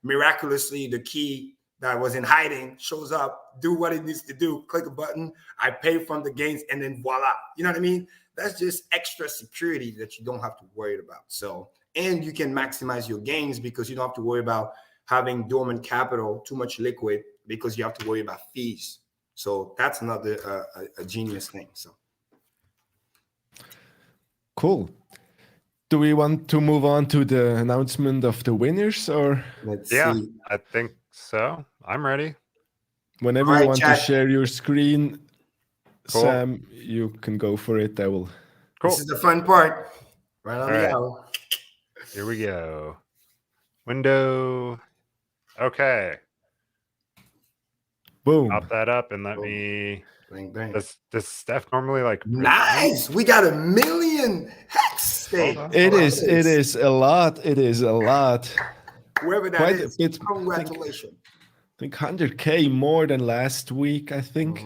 Speaker 1: miraculously, the key that was in hiding shows up, do what it needs to do, click a button, I pay from the gains, and then voila. You know what I mean? That's just extra security that you don't have to worry about. So, and you can maximize your gains because you don't have to worry about having dormant capital, too much liquid, because you have to worry about fees. So that's another a genius thing. So.
Speaker 3: Cool. Do we want to move on to the announcement of the winners, or?
Speaker 1: Let's see.
Speaker 2: I think so. I'm ready.
Speaker 3: Whenever you want to share your screen,
Speaker 2: cool.
Speaker 3: Sam, you can go for it. I will.
Speaker 1: Cool. This is the fun part. Right on the hour.
Speaker 2: Here we go. Window. Okay.
Speaker 3: Boom.
Speaker 2: Pop that up and let me.
Speaker 1: Bang, bang.
Speaker 2: Does Steph normally like?
Speaker 1: Nice. We got 1 million hex stake.
Speaker 3: It is a lot. It is a lot.
Speaker 1: Whoever that is, congratulations.
Speaker 3: I think 100K more than last week, I think.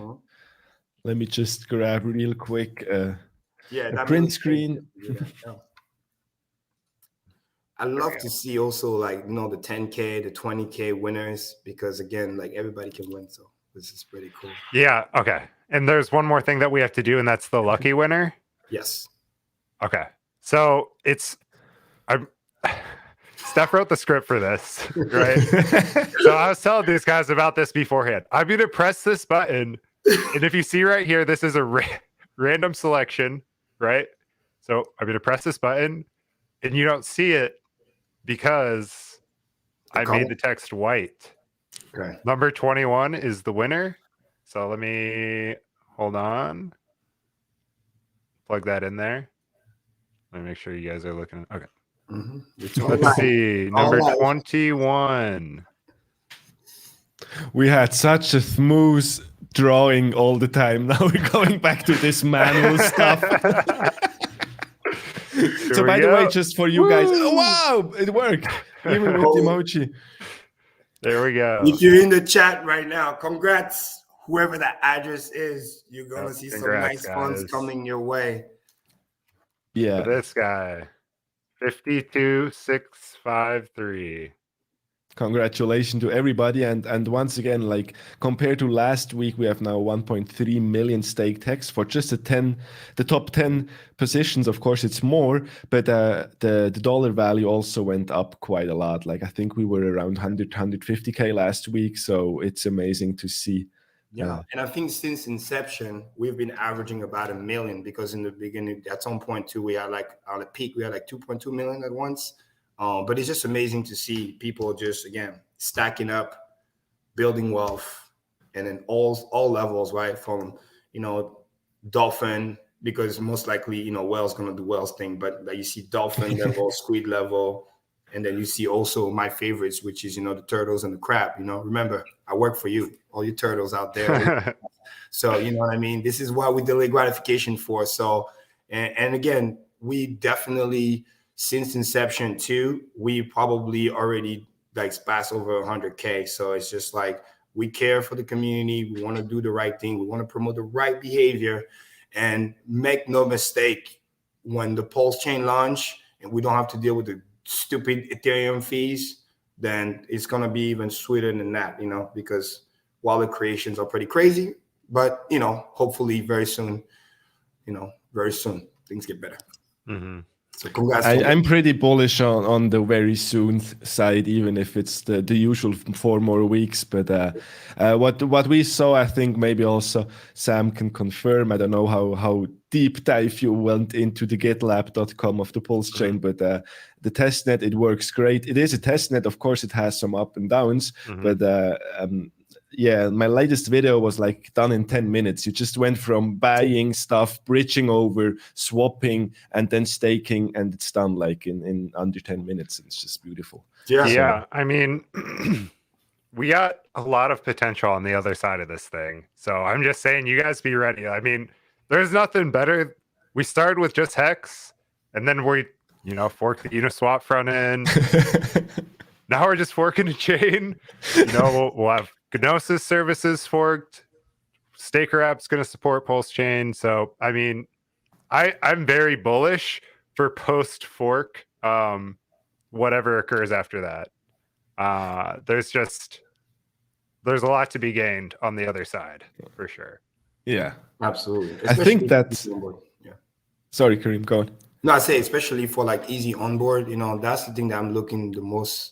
Speaker 3: Let me just grab real quick a print screen.
Speaker 1: I love to see also like, the 10K, the 20K winners, because again, like everybody can win. So this is pretty cool.
Speaker 2: Yeah. Okay. And there's one more thing that we have to do, and that's the lucky winner.
Speaker 1: Yes.
Speaker 2: Okay. So Steph wrote the script for this, right? So I was telling these guys about this beforehand. I'm going to press this button. And if you see right here, this is a random selection, right? So I'm going to press this button and you don't see it because I made the text white.
Speaker 1: Okay.
Speaker 2: Number 21 is the winner. So let me hold on. Plug that in there. Let me make sure you guys are looking. Okay. Let's see. Number 21.
Speaker 3: We had such a smooth drawing all the time. Now we're going back to this manual stuff. So by the way, just for you guys, oh, wow, it worked. Even with the emoji.
Speaker 2: There we go.
Speaker 1: If you're in the chat right now, congrats. Whoever that address is, you're going to see some nice funds coming your way.
Speaker 3: Yeah.
Speaker 2: For this guy, 52653.
Speaker 3: Congratulations to everybody. And once again, like compared to last week, we have now 1.3 million staked hex for just the top 10 positions. Of course, it's more, but the dollar value also went up quite a lot. Like I think we were around 150K last week. So it's amazing to see.
Speaker 1: Yeah, and I think since inception, we've been averaging about 1 million because in the beginning, at some point too, we had like on a peak, we had like 2.2 million at once. But it's just amazing to see people just, again, stacking up, building wealth, and then all levels, right? From, dolphin, because most likely, whale's going to do whale's thing, but like you see dolphin level, squid level, and then you see also my favorites, which is, the turtles and the crab, remember, I work for you, all you turtles out there. So, you know what I mean? This is what we delay gratification for. So, and again, we definitely, since inception too, we probably already like passed over 100K. So it's just like, we care for the community. We want to do the right thing. We want to promote the right behavior, and make no mistake, when the Pulse chain launch and we don't have to deal with the stupid Ethereum fees, then it's going to be even sweeter than that, because wallet creations are pretty crazy, but, hopefully very soon, things get better.
Speaker 2: Mm-hmm.
Speaker 1: So congrats.
Speaker 3: I'm pretty bullish on the very soon side, even if it's the usual 4 more weeks. But what we saw, I think maybe also Sam can confirm. I don't know how deep dive you went into the GitLab.com of the Pulse chain, but the testnet, it works great. It is a testnet, of course. It has some up and downs, but yeah, my latest video was like done in 10 minutes. You just went from buying stuff, bridging over, swapping, and then staking, and it's done like in under 10 minutes. It's just beautiful.
Speaker 2: Yeah. I mean, we got a lot of potential on the other side of this thing. So I'm just saying, you guys be ready. I mean, there's nothing better. We started with just Hex, and then we, forked the Uniswap front end. Now we're just forking a chain. We'll have Gnosis services forked. Staker app's going to support Pulse chain. So, I mean, I'm very bullish for post fork, whatever occurs after that. There's a lot to be gained on the other side for sure.
Speaker 3: Yeah,
Speaker 1: absolutely.
Speaker 3: I think that's.
Speaker 1: Yeah.
Speaker 3: Sorry, Kareem, go on.
Speaker 1: No, I say especially for like easy onboard. That's the thing that I'm looking the most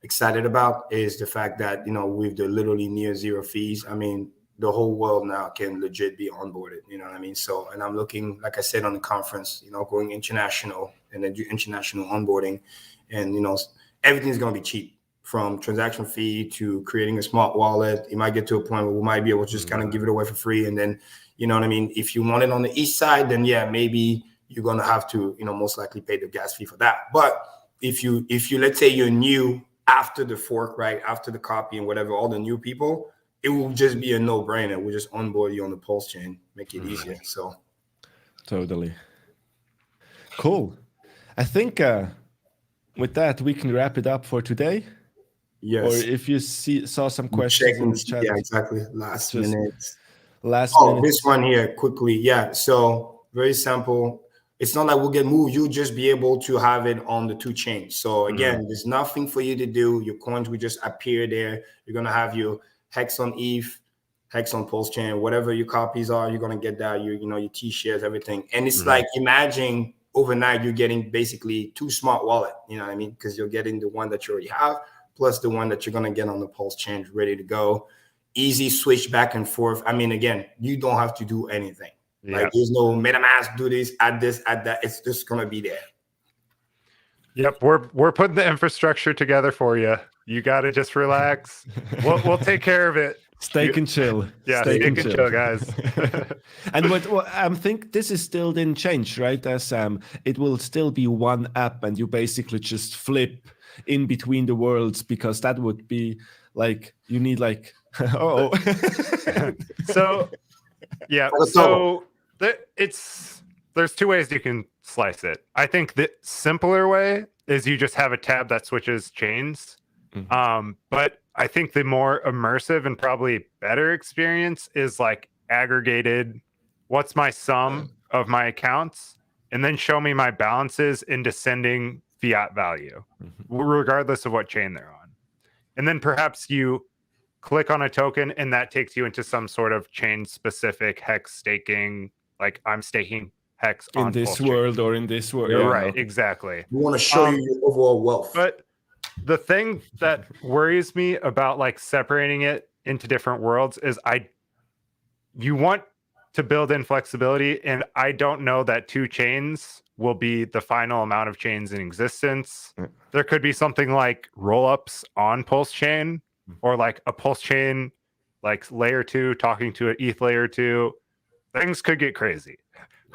Speaker 1: excited about, is the fact that with the literally near zero fees, I mean, the whole world now can legit be onboarded, you know what I mean? So, and I'm looking, like I said on the conference, going international and then do international onboarding, and everything's going to be cheap, from transaction fee to creating a smart wallet. It might get to a point where we might be able to just kind of give it away for free, and then you know what I mean, if you want it on the east side, then yeah, maybe you're going to have to most likely pay the gas fee for that. But if you let's say you're new after the fork, right, after the copy and whatever, all the new people, it will just be a no-brainer. We'll just onboard you on the Pulse chain, make it easier. So
Speaker 3: totally cool. I think with that we can wrap it up for today.
Speaker 1: Yes.
Speaker 3: Or if you saw some questions in the chat.
Speaker 1: Yeah, exactly. Last minute.
Speaker 3: This
Speaker 1: one here quickly. Yeah. So very simple. It's not like we'll get moved. You'll just be able to have it on the 2 chains. So again, there's nothing for you to do. Your coins will just appear there. You're going to have your Hex on ETH, Hex on Pulse chain, whatever your copies are, you're going to get that, your T shares, everything. And it's like, imagine overnight you're getting basically 2 smart wallet, you know what I mean? Because you're getting the one that you already have, plus the one that you're gonna get on the Pulse chain ready to go. Easy switch back and forth. I mean, again, you don't have to do anything.
Speaker 2: Yeah.
Speaker 1: Like there's no Metamask, do this, add that. It's just gonna be there.
Speaker 2: Yep, we're putting the infrastructure together for you. You got to just relax. We'll take care of it.
Speaker 3: Steak and chill.
Speaker 2: Yeah,
Speaker 3: Steak
Speaker 2: and chill, guys.
Speaker 3: And what I think this is still didn't change, right? As it will still be one app, and you basically just flip in between the worlds, because that would be like you need like oh.
Speaker 2: So yeah, so there's 2 ways you can slice it. I think the simpler way is you just have a tab that switches chains. But I think the more immersive and probably better experience is like aggregated, what's my sum of my accounts, and then show me my balances in descending fiat value, regardless of what chain they're on. And then perhaps you click on a token and that takes you into some sort of chain specific hex staking, like I'm staking hex
Speaker 3: in
Speaker 2: on
Speaker 3: this
Speaker 2: Pulse
Speaker 3: world or in this world.
Speaker 2: You're right, exactly.
Speaker 1: We want to show you your overall wealth.
Speaker 2: But the thing that worries me about like separating it into different worlds is you want to build in flexibility, and I don't know that 2 chains will be the final amount of chains in existence. There could be something like roll-ups on Pulse chain, or like a Pulse chain like layer 2 talking to an ETH layer 2. Things could get crazy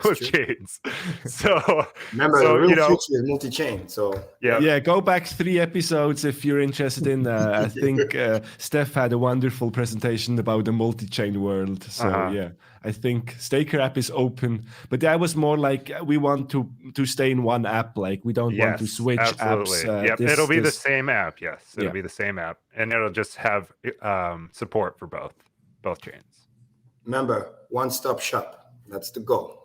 Speaker 2: with chains. So
Speaker 1: remember, the real future is multi-chain. So
Speaker 3: yeah, go back 3 episodes if you're interested in. I think Steph had a wonderful presentation about the multi-chain world. So yeah, I think Staker app is open, but that was more like we want to stay in one app. Like we don't want to switch apps.
Speaker 2: Yep, it'll be the same app. Yes, it'll be the same app, and it'll just have support for both chains.
Speaker 1: Remember, one-stop shop. That's the goal.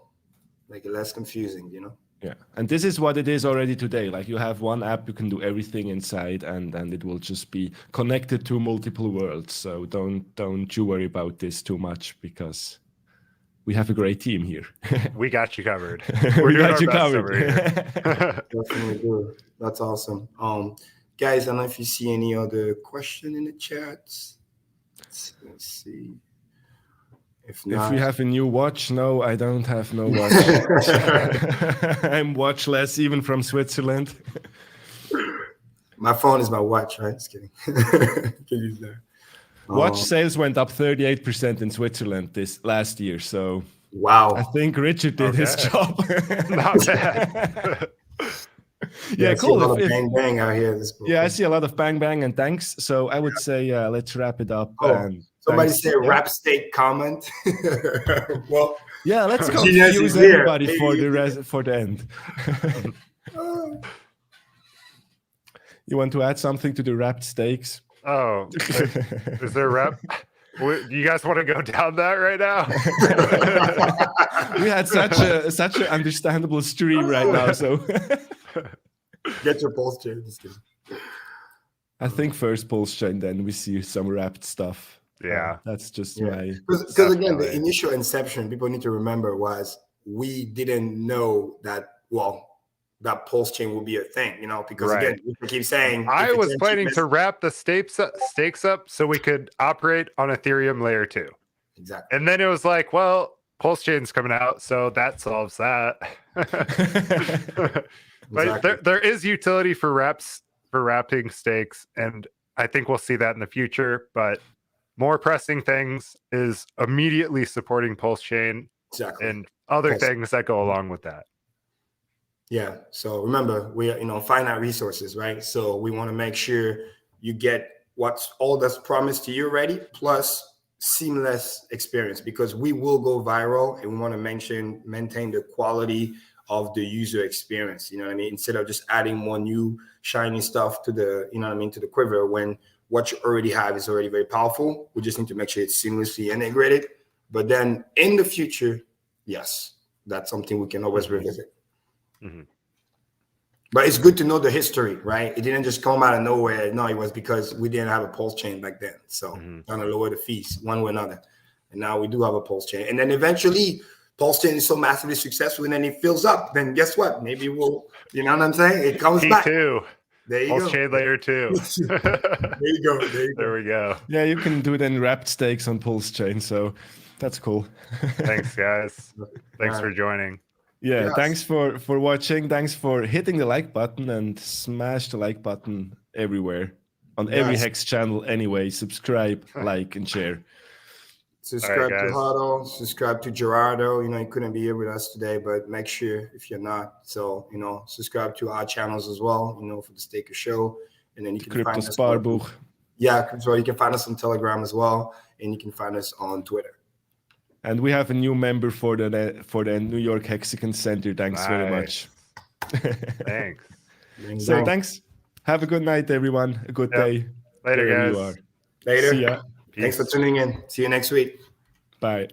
Speaker 1: Make it less confusing, you know?
Speaker 3: Yeah. And this is what it is already today. Like you have one app, you can do everything inside, and it will just be connected to multiple worlds. So don't you worry about this too much, because we have a great team here.
Speaker 2: We got you covered.
Speaker 3: We got you covered.
Speaker 1: Definitely do. That's awesome. Guys, I don't know if you see any other question in the chats. Let's see. If
Speaker 3: we have a new watch, no, I don't have no watch. I'm watchless, even from Switzerland.
Speaker 1: My phone is my watch, right? Just kidding. Can use that.
Speaker 3: Watch sales went up 38% in Switzerland this last year. So
Speaker 1: wow,
Speaker 3: I think Richard did his job.
Speaker 2: Not bad.
Speaker 3: Yeah, cool.
Speaker 1: I see a lot of bang bang out here.
Speaker 3: I see a lot of bang bang, and thanks. So I would say let's wrap it up.
Speaker 1: Somebody say rap steak comment. Well,
Speaker 3: yeah, let's confuse everybody for the end. You want to add something to the wrapped steaks?
Speaker 2: Oh, is there a rep? You guys want to go down that right now?
Speaker 3: We had such an understandable stream right now, so
Speaker 1: get your pulse chain.
Speaker 3: I think first pulse chain, then we see some wrapped stuff.
Speaker 2: Yeah,
Speaker 3: that's just my.
Speaker 1: Because again, the initial inception, people need to remember, was we didn't know that that pulse chain will be a thing, you know, because again, we keep saying
Speaker 2: I was planning to wrap the stakes up so we could operate on Ethereum layer 2.
Speaker 1: Exactly.
Speaker 2: And then it was like, well, pulse chain's coming out, so that solves that. But there is utility for wrapping stakes, and I think we'll see that in the future. But more pressing things is immediately supporting pulse chain and other things that go along with that.
Speaker 1: Yeah. So remember, we are, finite resources, right? So we want to make sure you get what's all that's promised to you already, plus seamless experience, because we will go viral, and we want to maintain the quality of the user experience. You know what I mean? Instead of just adding more new shiny stuff to the, to the quiver, when what you already have is already very powerful. We just need to make sure it's seamlessly integrated. But then in the future, yes, that's something we can always revisit.
Speaker 2: Mm-hmm.
Speaker 1: But it's good to know the history, right? It didn't just come out of nowhere. No, it was because we didn't have a pulse chain back then. So trying to lower the fees one way or another. And now we do have a pulse chain. And then eventually Pulse chain is so massively successful and then it fills up, then guess what? Maybe we'll, you know what I'm saying? It comes back.
Speaker 2: P2.
Speaker 1: There you
Speaker 2: Pulse
Speaker 1: go.
Speaker 2: chain layer 2.
Speaker 1: There you go.
Speaker 2: There we go.
Speaker 3: Yeah, you can do then wrapped stakes on Pulse chain. So that's cool.
Speaker 2: Thanks, guys. Thanks for joining.
Speaker 3: Yeah,
Speaker 1: Yes.
Speaker 3: thanks for watching. Thanks for hitting the like button and smash the like button everywhere on every Hex channel. Anyway, subscribe, like, and share.
Speaker 1: Subscribe
Speaker 2: All right,
Speaker 1: to Huddle, subscribe to Gerardo. You know, he couldn't be here with us today, but make sure if you're not, so, you know, subscribe to our channels as well, you know, for the Staker Show. And then you can
Speaker 3: Crypto
Speaker 1: find us.
Speaker 3: Spaarboek.
Speaker 1: Yeah, so you can find us on Telegram as well, and you can find us on Twitter.
Speaker 3: And we have a new member for the New York Hexagon Center. Thanks very much.
Speaker 2: Thanks.
Speaker 3: So thanks. Have a good night, everyone. A good day.
Speaker 2: Later,
Speaker 3: wherever
Speaker 2: guys.
Speaker 3: you are.
Speaker 1: Later.
Speaker 3: See ya.
Speaker 1: Thanks for tuning in. See you next week.
Speaker 3: Bye.